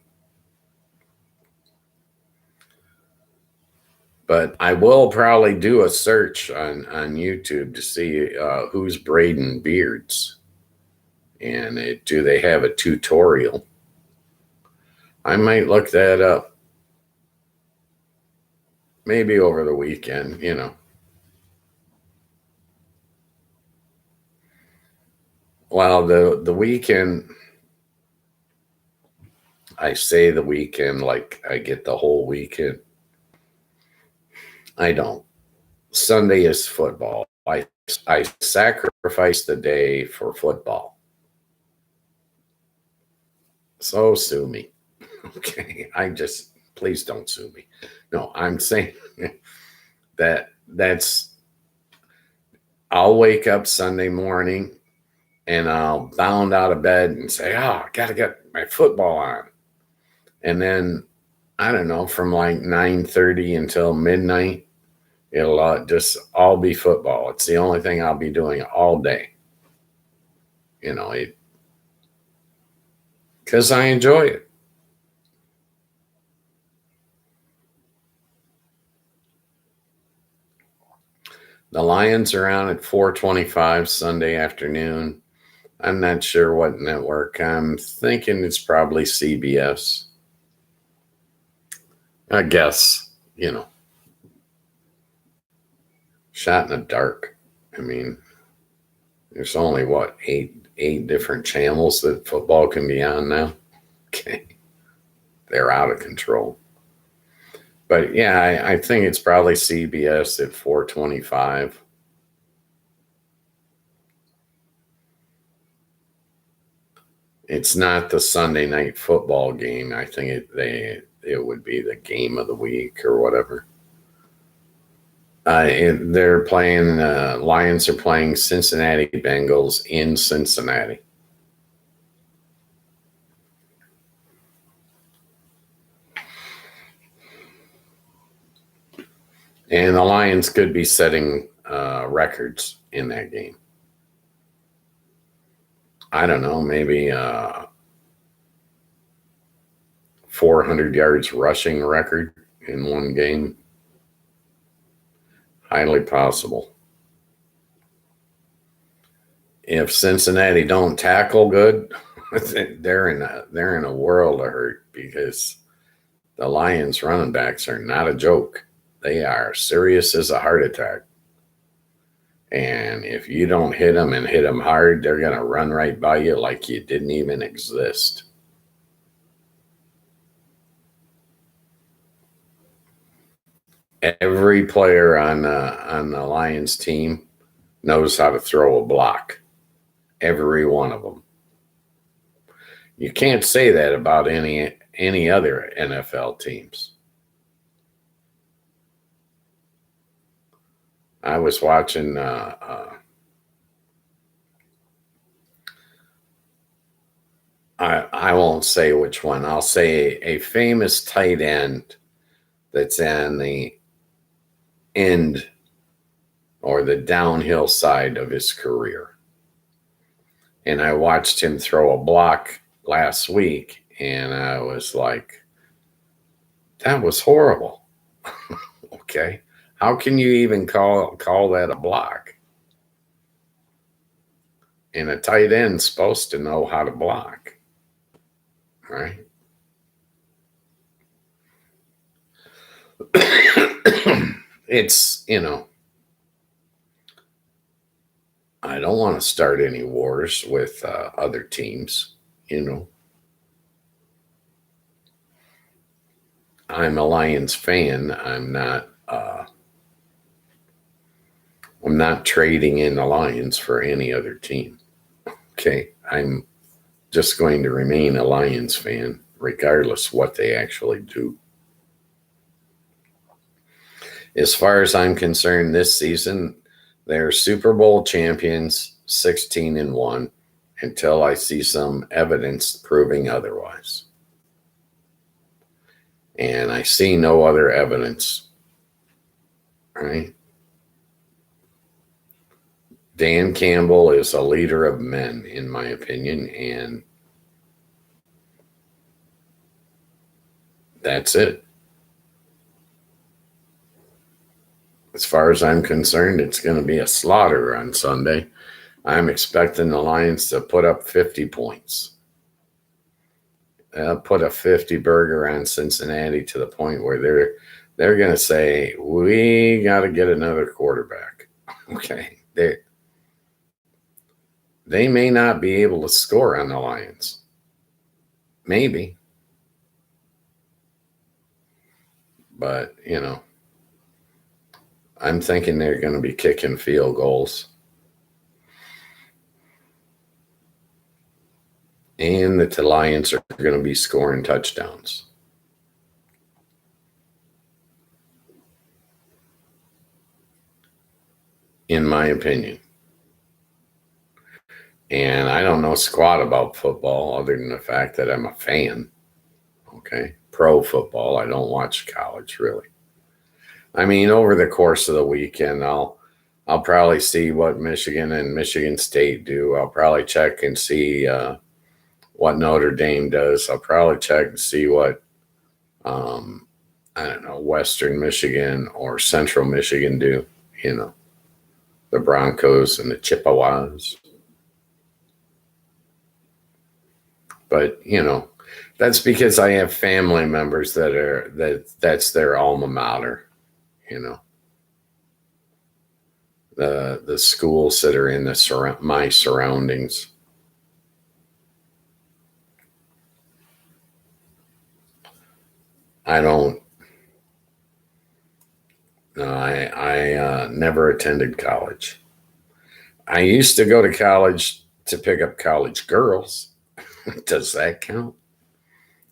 But I will probably do a search on YouTube to see who's braiding beards. And do they have a tutorial? I might look that up. Maybe over the weekend, you know. Well, the weekend, I say the weekend like I get the whole weekend. I don't. Sunday is football. I sacrifice the day for football. So sue me. Okay. Please don't sue me. No, I'm saying that's, I'll wake up Sunday morning and I'll bound out of bed and say, oh, I got to get my football on. And then, I don't know, from like 9:30 until midnight, it'll just all be football. It's the only thing I'll be doing all day. Because I enjoy it. The Lions are on at 4:25 Sunday afternoon. I'm not sure what network. I'm thinking it's probably CBS. I guess, shot in the dark. I mean, there's only what, eight different channels that football can be on now. Okay. They're out of control. But yeah, I think it's probably CBS at 4:25. It's not the Sunday night football game. I think it would be the game of the week or whatever. They're playing. Lions are playing Cincinnati Bengals in Cincinnati. And the Lions could be setting records in that game. I don't know, maybe 400 yards rushing record in one game. Highly possible. If Cincinnati don't tackle good, they're in a world of hurt, because the Lions running backs are not a joke. They are serious as a heart attack. And if you don't hit them and hit them hard, they're going to run right by you like you didn't even exist. Every player on the Lions team knows how to throw a block. Every one of them. You can't say that about any other NFL teams. I was watching I won't say which one. I'll say a famous tight end that's on the end or the downhill side of his career. And I watched him throw a block last week, and I was like, that was horrible. Okay. How can you even call that a block? And a tight end's supposed to know how to block, right? It's, I don't want to start any wars with other teams, I'm a Lions fan. I'm not trading in the Lions for any other team. Okay. I'm just going to remain a Lions fan, regardless what they actually do. As far as I'm concerned, this season, they're Super Bowl champions, 16-1, until I see some evidence proving otherwise. And I see no other evidence, right? Dan Campbell is a leader of men, in my opinion, and that's it. As far as I'm concerned, it's going to be a slaughter on Sunday. I'm expecting the Lions to put up 50 points. Put a 50 burger on Cincinnati to the point where they're going to say, we got to get another quarterback. Okay. They may not be able to score on the Lions. Maybe. But, I'm thinking they're going to be kicking field goals. and that the Lions are going to be scoring touchdowns. In my opinion. And I don't know squat about football other than the fact that I'm a fan. Okay. Pro football. I don't watch college really. I mean, over the course of the weekend, I'll probably see what Michigan and Michigan State do. I'll probably check and see what Notre Dame does. I'll probably check and see what I don't know, Western Michigan or Central Michigan do. You know, the Broncos and the Chippewas. But you know, that's because I have family members that's their alma mater. You know, the schools that are in my surroundings. I don't. No, I never attended college. I used to go to college to pick up college girls. Does that count?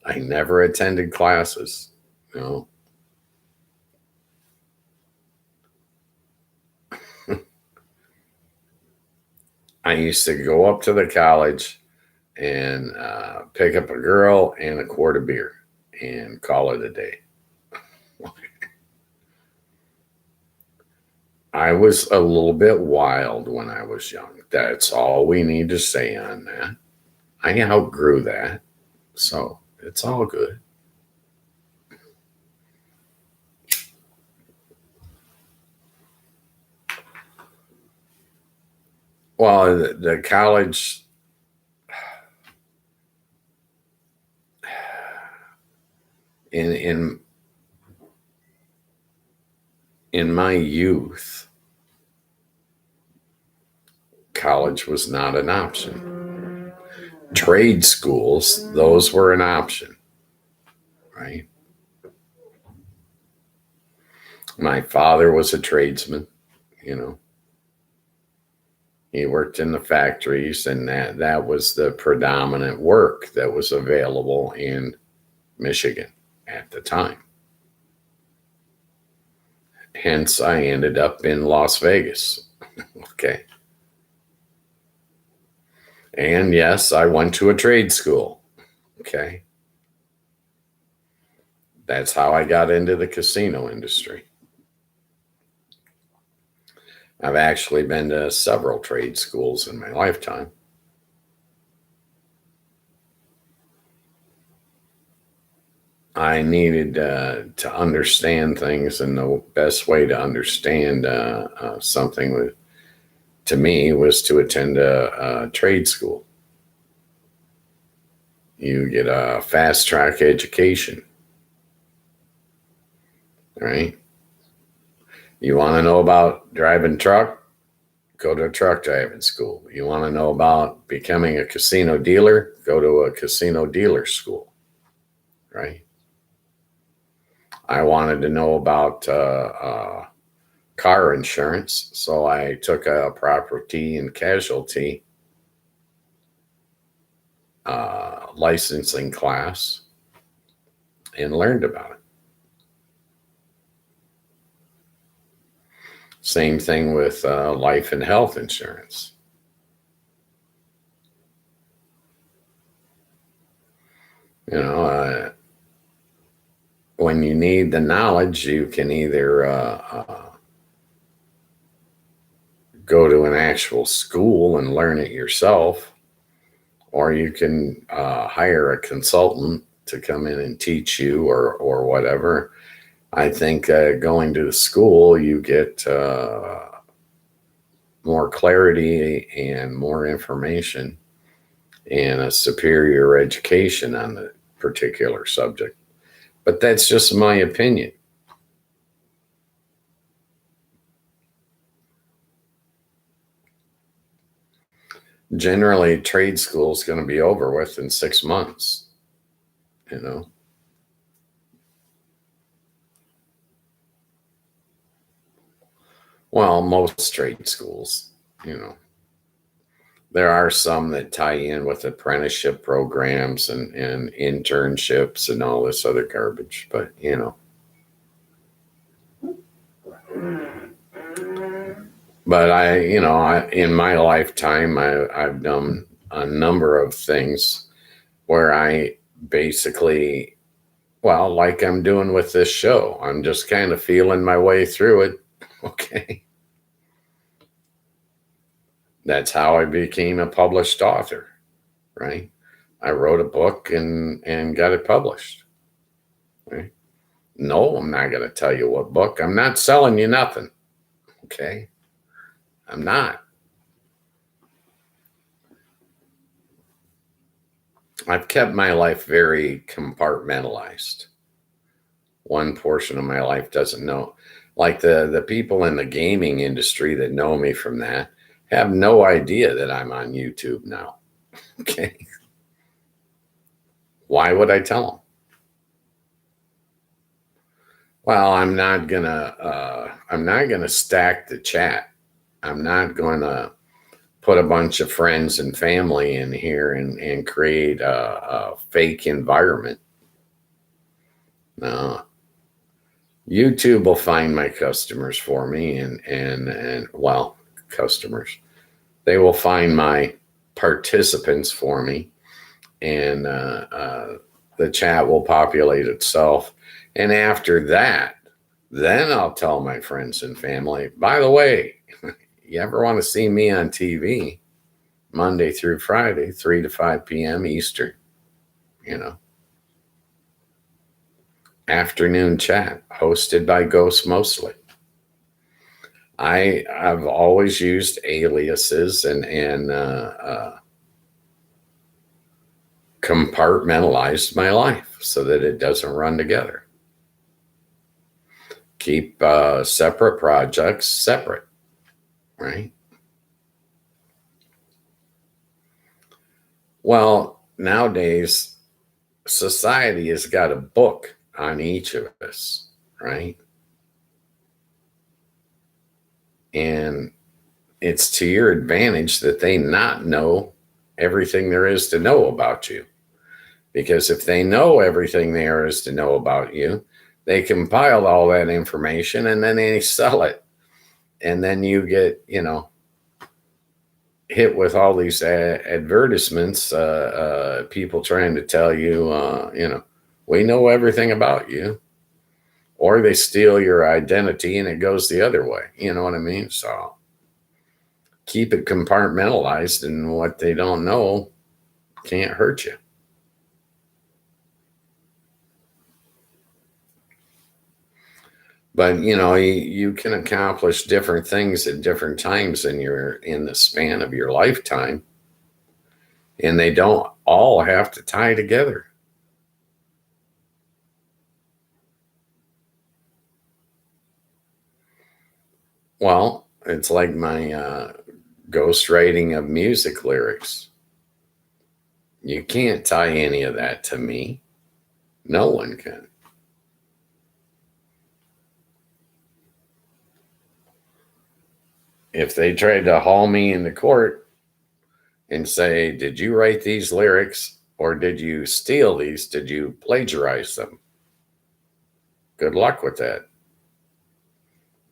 I never attended classes. You know, I used to go up to the college and pick up a girl and a quart of beer and call it a day. I was a little bit wild when I was young. That's all we need to say on that. I outgrew that, so it's all good. Well, the college, in in my youth, college was not an option. Trade schools, those were an option, right? My father was a tradesman, you know. He worked in the factories, and that was the predominant work that was available in Michigan at the time. Hence, I ended up in Las Vegas. Okay. And yes, I went to a trade school. Okay. That's how I got into the casino industry. I've actually been to several trade schools in my lifetime. I needed to understand things, and the best way to understand something to me was to attend a trade school. You get a fast track education, right? You want to know about driving truck? Go to a truck driving school. You want to know about becoming a casino dealer? Go to a casino dealer school, right? I wanted to know about car insurance, so I took a property and casualty licensing class and learned about it. Same thing with life and health insurance. You know, when you need the knowledge, you can either go to an actual school and learn it yourself, or you can hire a consultant to come in and teach you or whatever. I think going to the school, you get more clarity and more information and a superior education on the particular subject. But that's just my opinion. Generally, trade school is going to be over with in 6 months, you know. Well, most trade schools, you know. There are some that tie in with apprenticeship programs and internships and all this other garbage, but but in my lifetime, I've done a number of things where I basically, well, like I'm doing with this show, I'm just kind of feeling my way through it. Okay. That's how I became a published author, right? I wrote a book and got it published. Right? No, I'm not going to tell you what book. I'm not selling you nothing. Okay. I'm not. I've kept my life very compartmentalized. One portion of my life doesn't know. Like the people in the gaming industry that know me from that have no idea that I'm on YouTube now. Okay. Why would I tell them? Well, I'm not gonna stack the chat. I'm not gonna put a bunch of friends and family in here and create a fake environment. No, YouTube will find my customers for me, and well, customers. They will find my participants for me, and the chat will populate itself. And after that, then I'll tell my friends and family, by the way, you ever want to see me on TV, Monday through Friday, 3 to 5 p.m. Eastern, afternoon chat hosted by Ghost Mostly. I've always used aliases and compartmentalized my life so that it doesn't run together. Keep separate projects separate, right? Well, nowadays, society has got a book on each of us, right? And it's to your advantage that they not know everything there is to know about you. Because if they know everything there is to know about you, they compile all that information and then they sell it. And then you get, hit with all these advertisements, people trying to tell you, we know everything about you. Or they steal your identity and it goes the other way. You know what I mean? So keep it compartmentalized, and what they don't know can't hurt you. But you can accomplish different things at different times in the span of your lifetime, and they don't all have to tie together. Well, it's like my ghostwriting of music lyrics. You can't tie any of that to me. No one can. If they tried to haul me into court and say, did you write these lyrics or did you steal these? Did you plagiarize them? Good luck with that.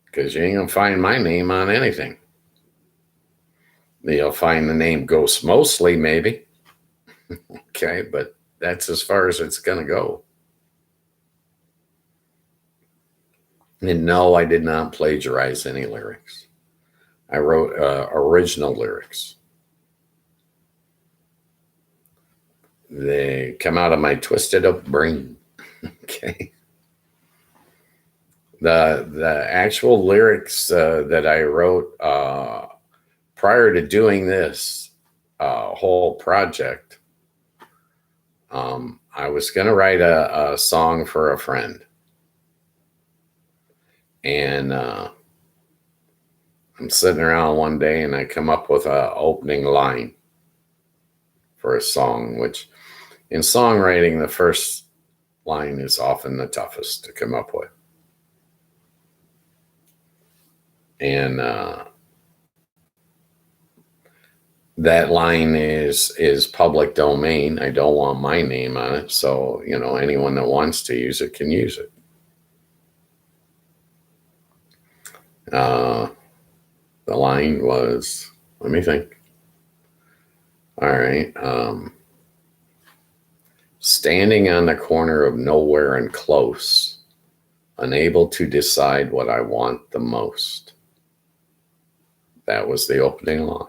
Because you ain't going to find my name on anything. You'll find the name Ghost Mostly, maybe. Okay, but that's as far as it's going to go. And no, I did not plagiarize any lyrics. I wrote original lyrics. They come out of my twisted up brain. Okay. The actual lyrics that I wrote prior to doing this whole project, I was going to write a song for a friend. And I'm sitting around one day and I come up with an opening line for a song, which in songwriting, the first line is often the toughest to come up with. And that line is public domain. I don't want my name on it, so anyone that wants to use it can use it. The line was, let me think. All right. Standing on the corner of nowhere and close, unable to decide what I want the most. That was the opening line.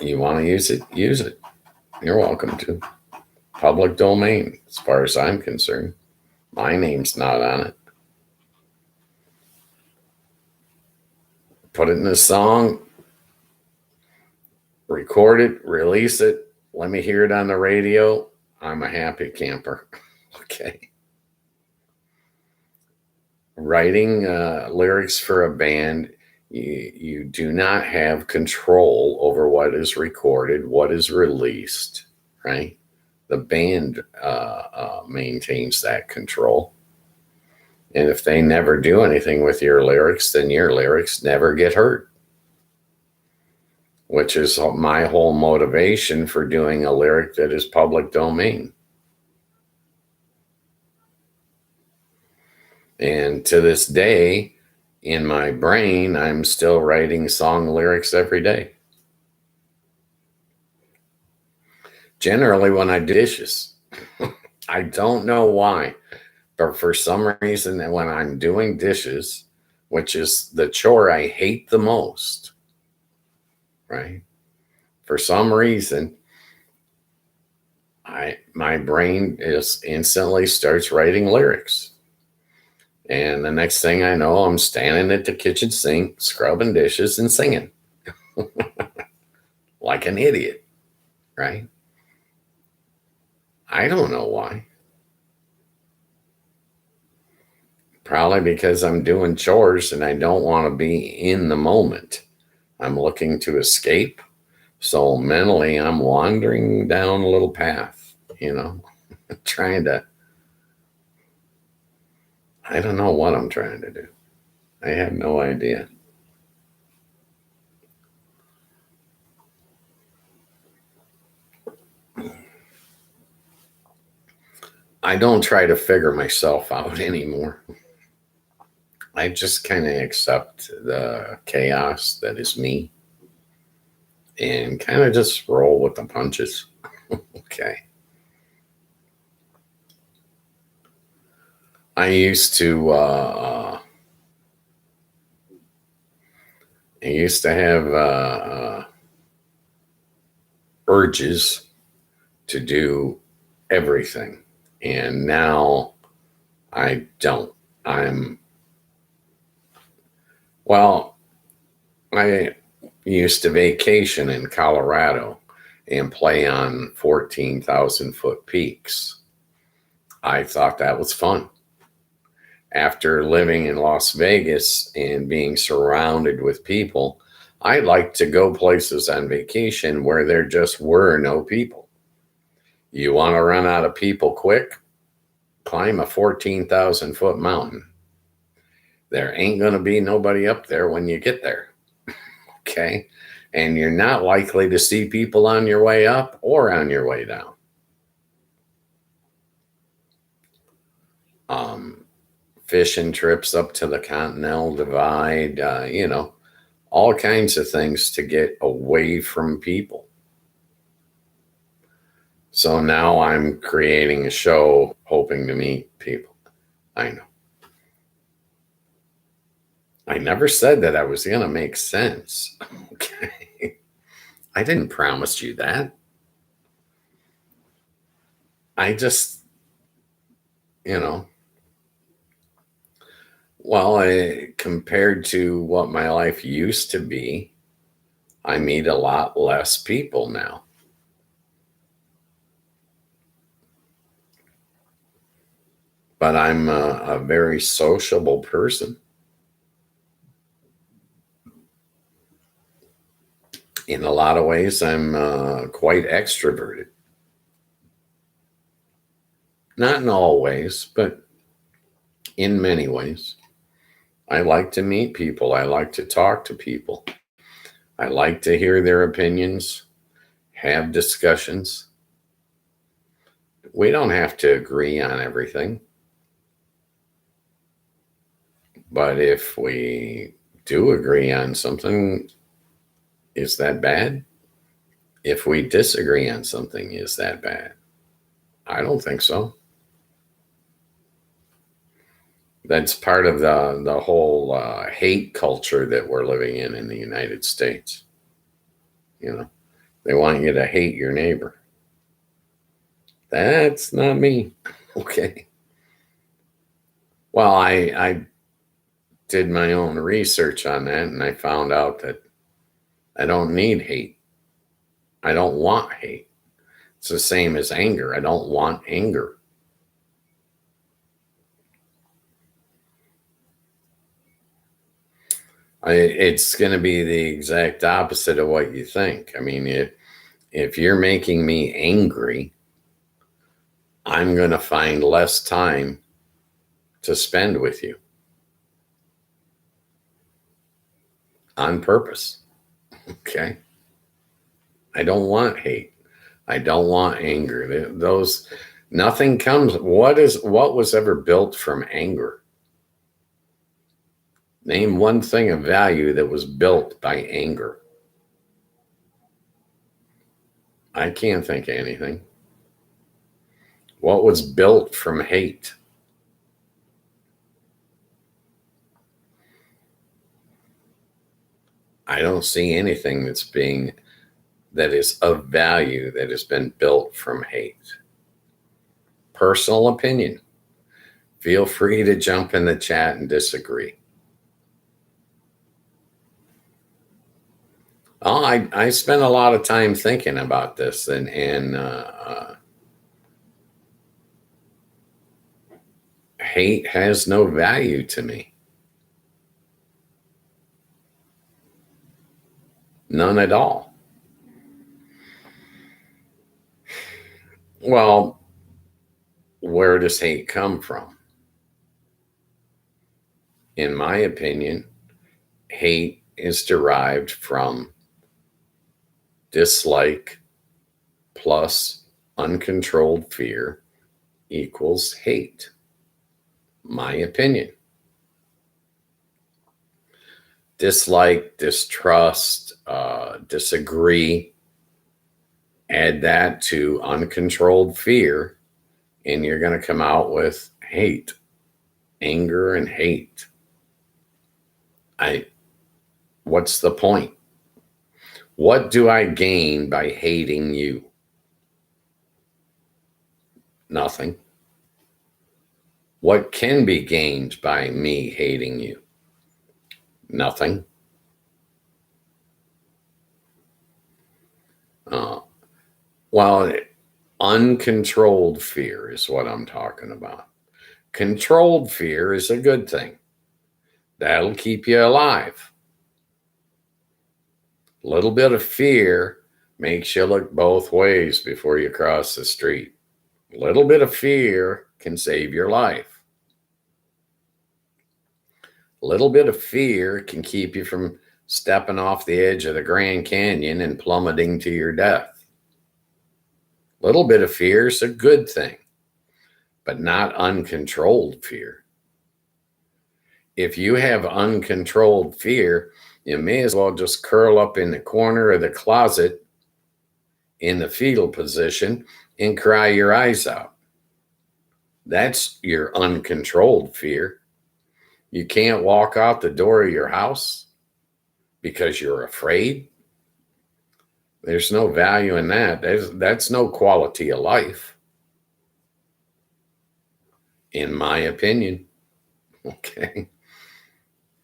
You want to use it? Use it. You're welcome to. Public domain, as far as I'm concerned. My name's not on it. Put it in a song, record it, release it, let me hear it on the radio. I'm a happy camper. Okay. Writing lyrics for a band, you do not have control over what is recorded, what is released, right? The band maintains that control. And if they never do anything with your lyrics, then your lyrics never get heard, which is my whole motivation for doing a lyric that is public domain. And to this day, in my brain, I'm still writing song lyrics every day. Generally, when I do dishes, I don't know why, but for some reason, when I'm doing dishes, which is the chore I hate the most, right? For some reason, my brain instantly starts writing lyrics. And the next thing I know, I'm standing at the kitchen sink, scrubbing dishes and singing like an idiot, right? I don't know why. Probably because I'm doing chores and I don't want to be in the moment. I'm looking to escape. So mentally, I'm wandering down a little path, trying to, I don't know what I'm trying to do. I have no idea. I don't try to figure myself out anymore. I just kind of accept the chaos that is me and kind of just roll with the punches. Okay. I used to have urges to do everything, and now I don't. I used to vacation in Colorado and play on 14,000-foot peaks. I thought that was fun. After living in Las Vegas and being surrounded with people, I like to go places on vacation where there just were no people. You want to run out of people quick? Climb a 14,000-foot mountain. There ain't going to be nobody up there when you get there. Okay? And you're not likely to see people on your way up or on your way down. Fishing trips up to the Continental Divide, all kinds of things to get away from people. So now I'm creating a show hoping to meet people. I know. I never said that I was going to make sense. Okay. I didn't promise you that. I just, compared to what my life used to be, I meet a lot less people now. But I'm a very sociable person. In a lot of ways, I'm quite extroverted. Not in all ways, but in many ways. I like to meet people. I like to talk to people. I like to hear their opinions, have discussions. We don't have to agree on everything. But if we do agree on something, is that bad? If we disagree on something, is that bad? I don't think so. That's part of the whole hate culture that we're living in the United States. You know, they want you to hate your neighbor. That's not me. Okay. Well, I did my own research on that, and I found out that I don't need hate. I don't want hate. It's the same as anger. I don't want anger. It's going to be the exact opposite of what you think. I mean, if you're making me angry, I'm going to find less time to spend with you on purpose. Okay. I don't want hate. I don't want anger. Those, nothing comes. What was ever built from anger? Name one thing of value that was built by anger. I can't think of anything. What was built from hate? I don't see anything that is of value that has been built from hate. Personal opinion. Feel free to jump in the chat and disagree. Oh, I spent a lot of time thinking about this, and hate has no value to me. None at all. Well, where does hate come from? In my opinion, hate is derived from dislike plus uncontrolled fear equals hate. My opinion. Dislike, distrust, disagree, add that to uncontrolled fear, and you're going to come out with hate, anger, and hate. What's the point? What do I gain by hating you? Nothing. What can be gained by me hating you? Nothing. Well, uncontrolled fear is what I'm talking about. Controlled fear is a good thing. That'll keep you alive. A little bit of fear makes you look both ways before you cross the street. A little bit of fear can save your life. A little bit of fear can keep you from stepping off the edge of the Grand Canyon and plummeting to your death. A little bit of fear is a good thing, but not uncontrolled fear. If you have uncontrolled fear, you may as well just curl up in the corner of the closet in the fetal position and cry your eyes out. That's your uncontrolled fear. You can't walk out the door of your house because you're afraid. There's no value in that. That's no quality of life, in my opinion. Okay.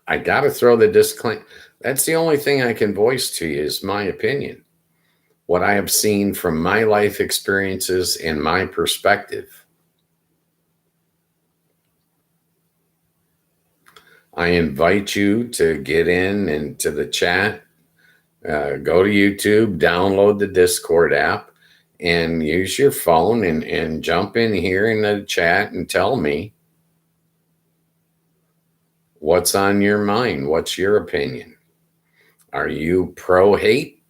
I got to throw the disclaimer. That's the only thing I can voice to you is my opinion. What I have seen from my life experiences and my perspective. I invite you to get into the chat, go to YouTube, download the Discord app, and use your phone and jump in here in the chat and tell me What's on your mind? What's your opinion? Are you pro-hate?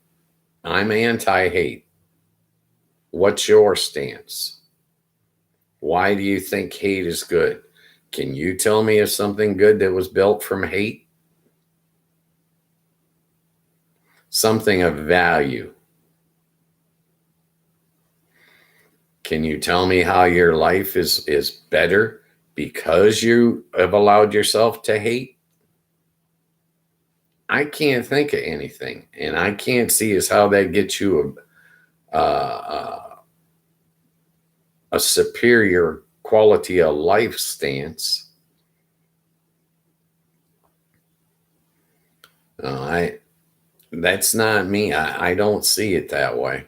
I'm anti-hate. What's your stance? Why do you think hate is good? Can you tell me of something good that was built from hate? Something of value. Can you tell me how your life is better because you have allowed yourself to hate? I can't think of anything, and I can't see as how that gets you a superior quality of life stance. That's not me. I don't see it that way.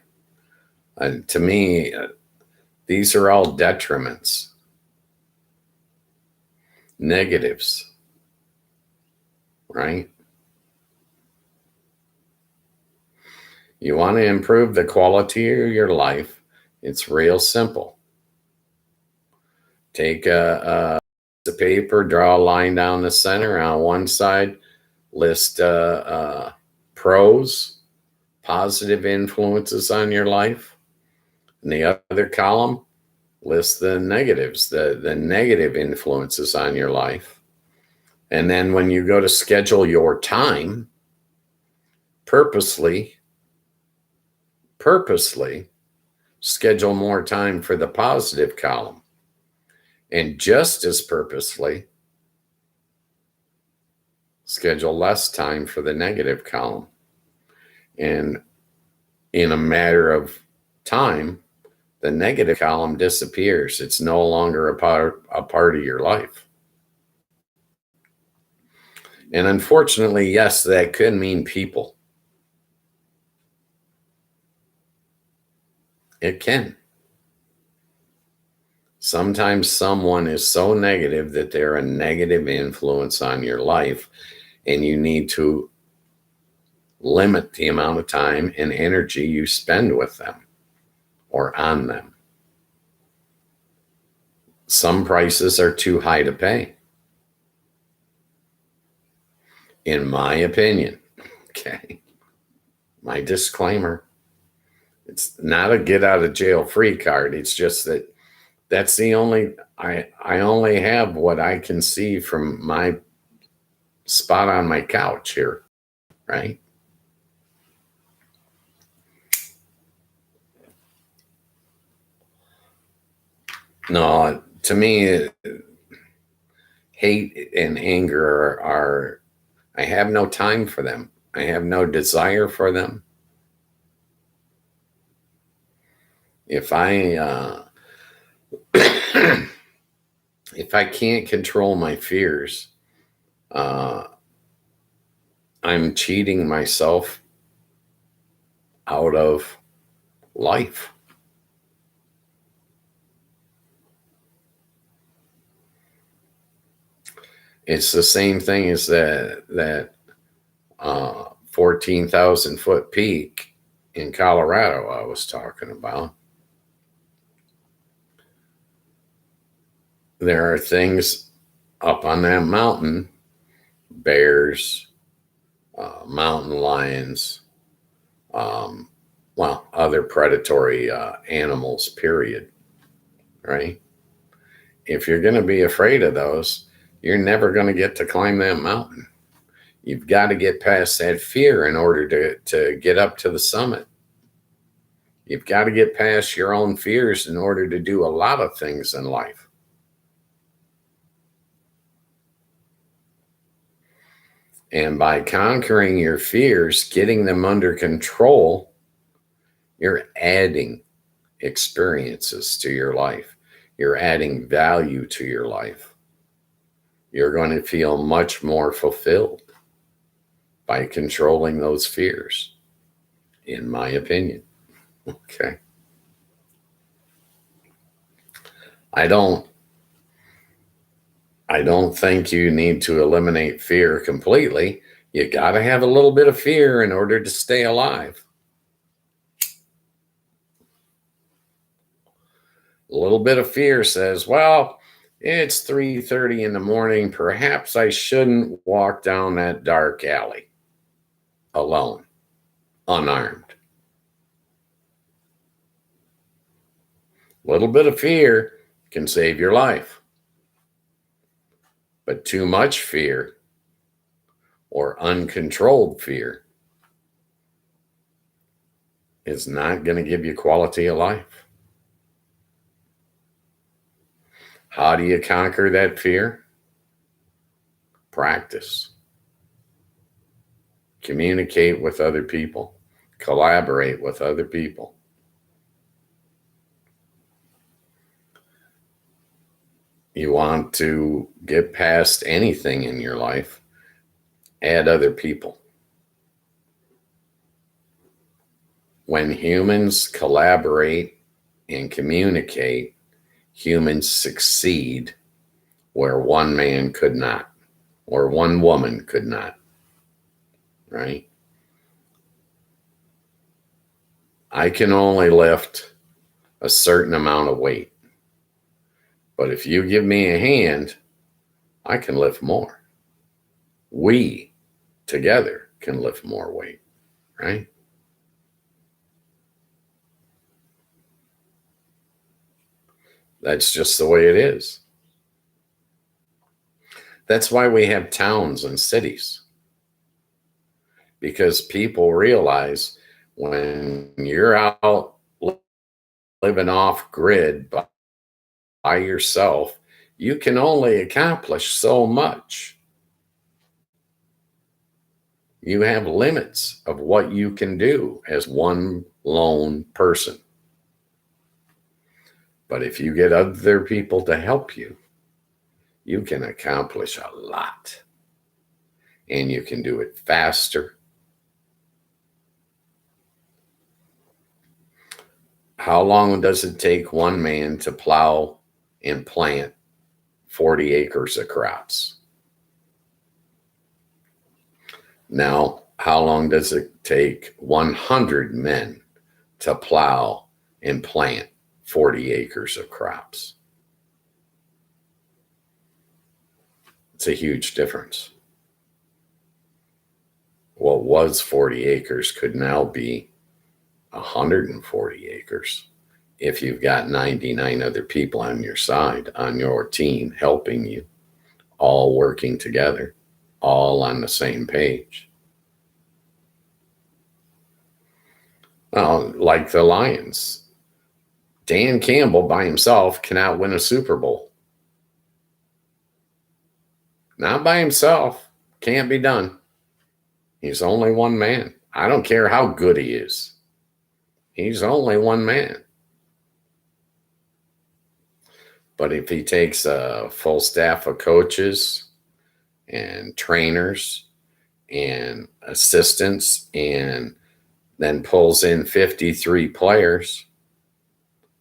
To me, these are all detriments, negatives, right? You want to improve the quality of your life. It's real simple. Take a piece of paper, draw a line down the center. On one side, list pros, positive influences on your life. In the other column, list the negatives, the negative influences on your life. And then when you go to schedule your time, purposely schedule more time for the positive column. And just as purposely, schedule less time for the negative column. And in a matter of time, the negative column disappears. It's no longer a part of your life. And unfortunately, yes, that could mean people. It can. Sometimes someone is so negative that they're a negative influence on your life, and you need to limit the amount of time and energy you spend with them or on them. Some prices are too high to pay, in my opinion. Okay. My disclaimer. It's not a get out of jail free card. It's just that that's the only, I only have what I can see from my spot on my couch here, right? No, to me, hate and anger are, I have no time for them. I have no desire for them. If I if I can't control my fears, I'm cheating myself out of life. It's the same thing as that 14,000 foot peak in Colorado I was talking about. There are things up on that mountain, bears, mountain lions, other predatory animals, period, right? If you're going to be afraid of those, you're never going to get to climb that mountain. You've got to get past that fear in order to get up to the summit. You've got to get past your own fears in order to do a lot of things in life. And by conquering your fears, getting them under control, you're adding experiences to your life. You're adding value to your life. You're going to feel much more fulfilled by controlling those fears, in my opinion. Okay. I don't think you need to eliminate fear completely. You got to have a little bit of fear in order to stay alive. A little bit of fear says, well, It's 3:30 in the morning. Perhaps I shouldn't walk down that dark alley alone, unarmed. A little bit of fear can save your life, but too much fear or uncontrolled fear is not going to give you quality of life. How do you conquer that fear? Practice. Communicate with other people. Collaborate with other people. You want to get past anything in your life, add other people. When humans collaborate and communicate, humans succeed where one man could not, or one woman could not, right? I can only lift a certain amount of weight, but if you give me a hand, I can lift more. We together can lift more weight, right? That's just the way it is. That's why we have towns and cities, because people realize when you're out living off grid by yourself, you can only accomplish so much. You have limits of what you can do as one lone person. But if you get other people to help you, you can accomplish a lot. And you can do it faster. How long does it take one man to plow and plant 40 acres of crops? Now, how long does it take 100 men to plow and plant 40 acres of crops? It's a huge difference. What was 40 acres could now be 140 acres if you've got 99 other people on your side, on your team, helping you, all working together, all on the same page. Well, like the Lions, Dan Campbell by himself cannot win a Super Bowl. Not by himself. Can't be done. He's only one man. I don't care how good he is. He's only one man. But if he takes a full staff of coaches and trainers and assistants and then pulls in 53 players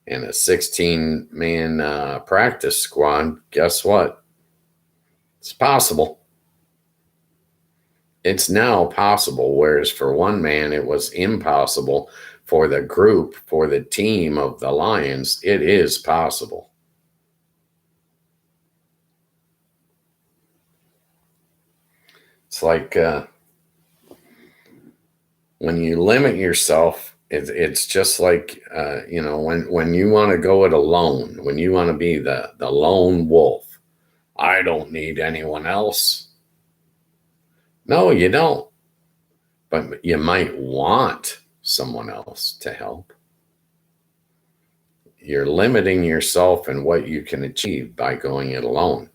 and a 16-man practice squad, guess what? It's possible. It's now possible, whereas for one man, it was impossible. For the group, for the team of the Lions, it is possible. It's like when you limit yourself, it's just like, when you want to go it alone, when you want to be the lone wolf. I don't need anyone else. No, you don't. But you might want someone else to help. You're limiting yourself and what you can achieve by going it alone.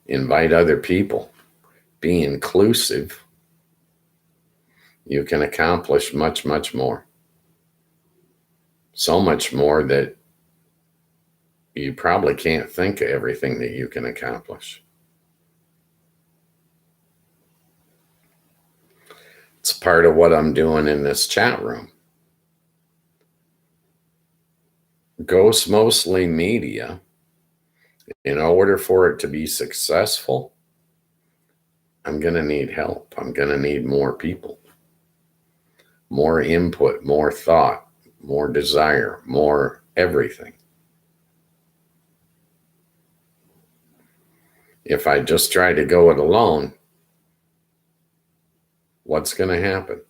Invite other people. Be inclusive. You can accomplish much, much more. So much more that you probably can't think of everything that you can accomplish. It's part of what I'm doing in this chat room. Ghost Mostly Media, in order for it to be successful, I'm going to need help. I'm going to need more people, more input, more thought, more desire, more everything. If I just try to go it alone, what's going to happen?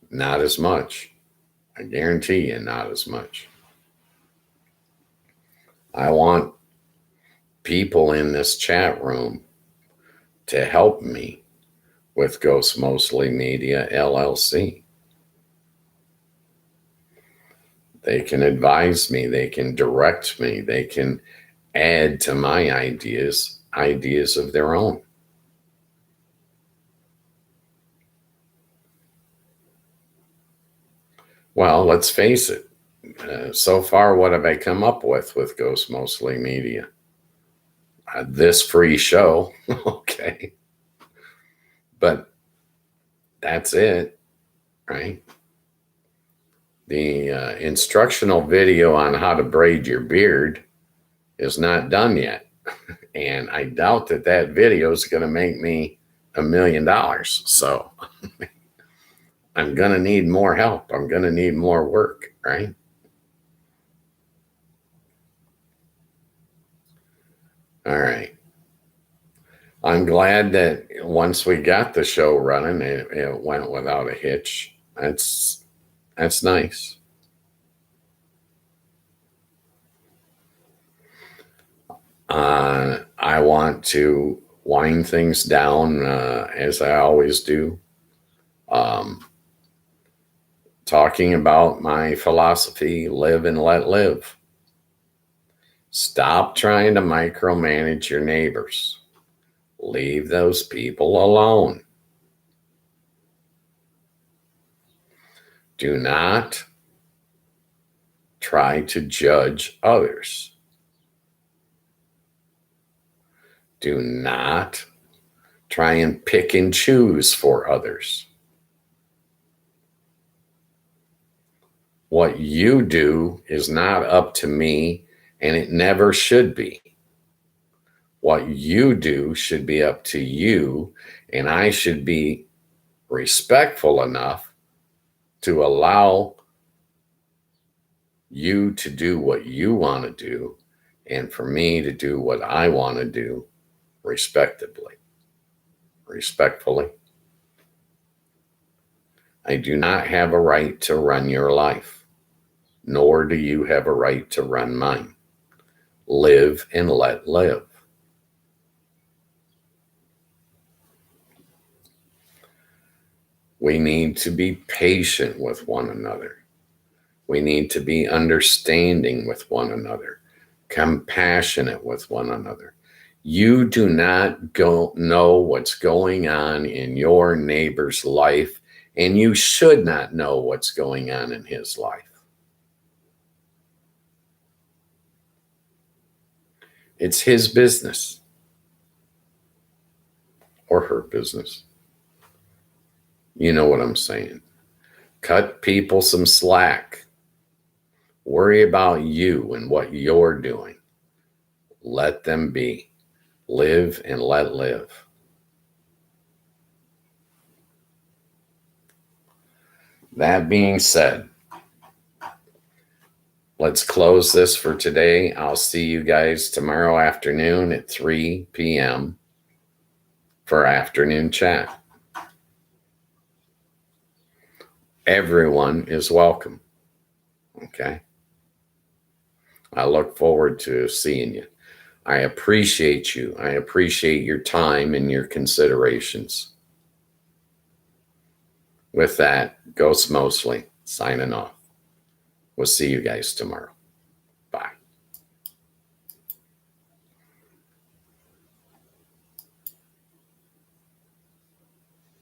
Not as much. I guarantee you, not as much. I want people in this chat room to help me with Ghost Mostly Media LLC. They can advise me, they can direct me, they can add to my ideas of their own. Well, let's face it. So far, what have I come up with Ghost Mostly Media? This free show, okay. But that's it, right? The instructional video on how to braid your beard is not done yet. And I doubt that video is going to make me $1 million. So I'm going to need more help. I'm going to need more work, right? All right. I'm glad that once we got the show running, it went without a hitch. That's nice. I want to wind things down as I always do. Talking about my philosophy, live and let live. Stop trying to micromanage your neighbors. Leave those people alone. Do not try to judge others. Do not try and pick and choose for others. What you do is not up to me, and it never should be. What you do should be up to you, and I should be respectful enough to allow you to do what you want to do, and for me to do what I want to do respectfully. I do not have a right to run your life, nor do you have a right to run mine. Live and let live. We need to be patient with one another. We need to be understanding with one another, compassionate with one another. You do not know what's going on in your neighbor's life, and you should not know what's going on in his life. It's his business or her business. You know what I'm saying. Cut people some slack. Worry about you and what you're doing. Let them be. Live and let live. That being said, let's close this for today. I'll see you guys tomorrow afternoon at 3 p.m. for afternoon chat. Everyone is welcome. Okay? I look forward to seeing you. I appreciate you. I appreciate your time and your considerations. With that, Ghost Mostly signing off. We'll see you guys tomorrow.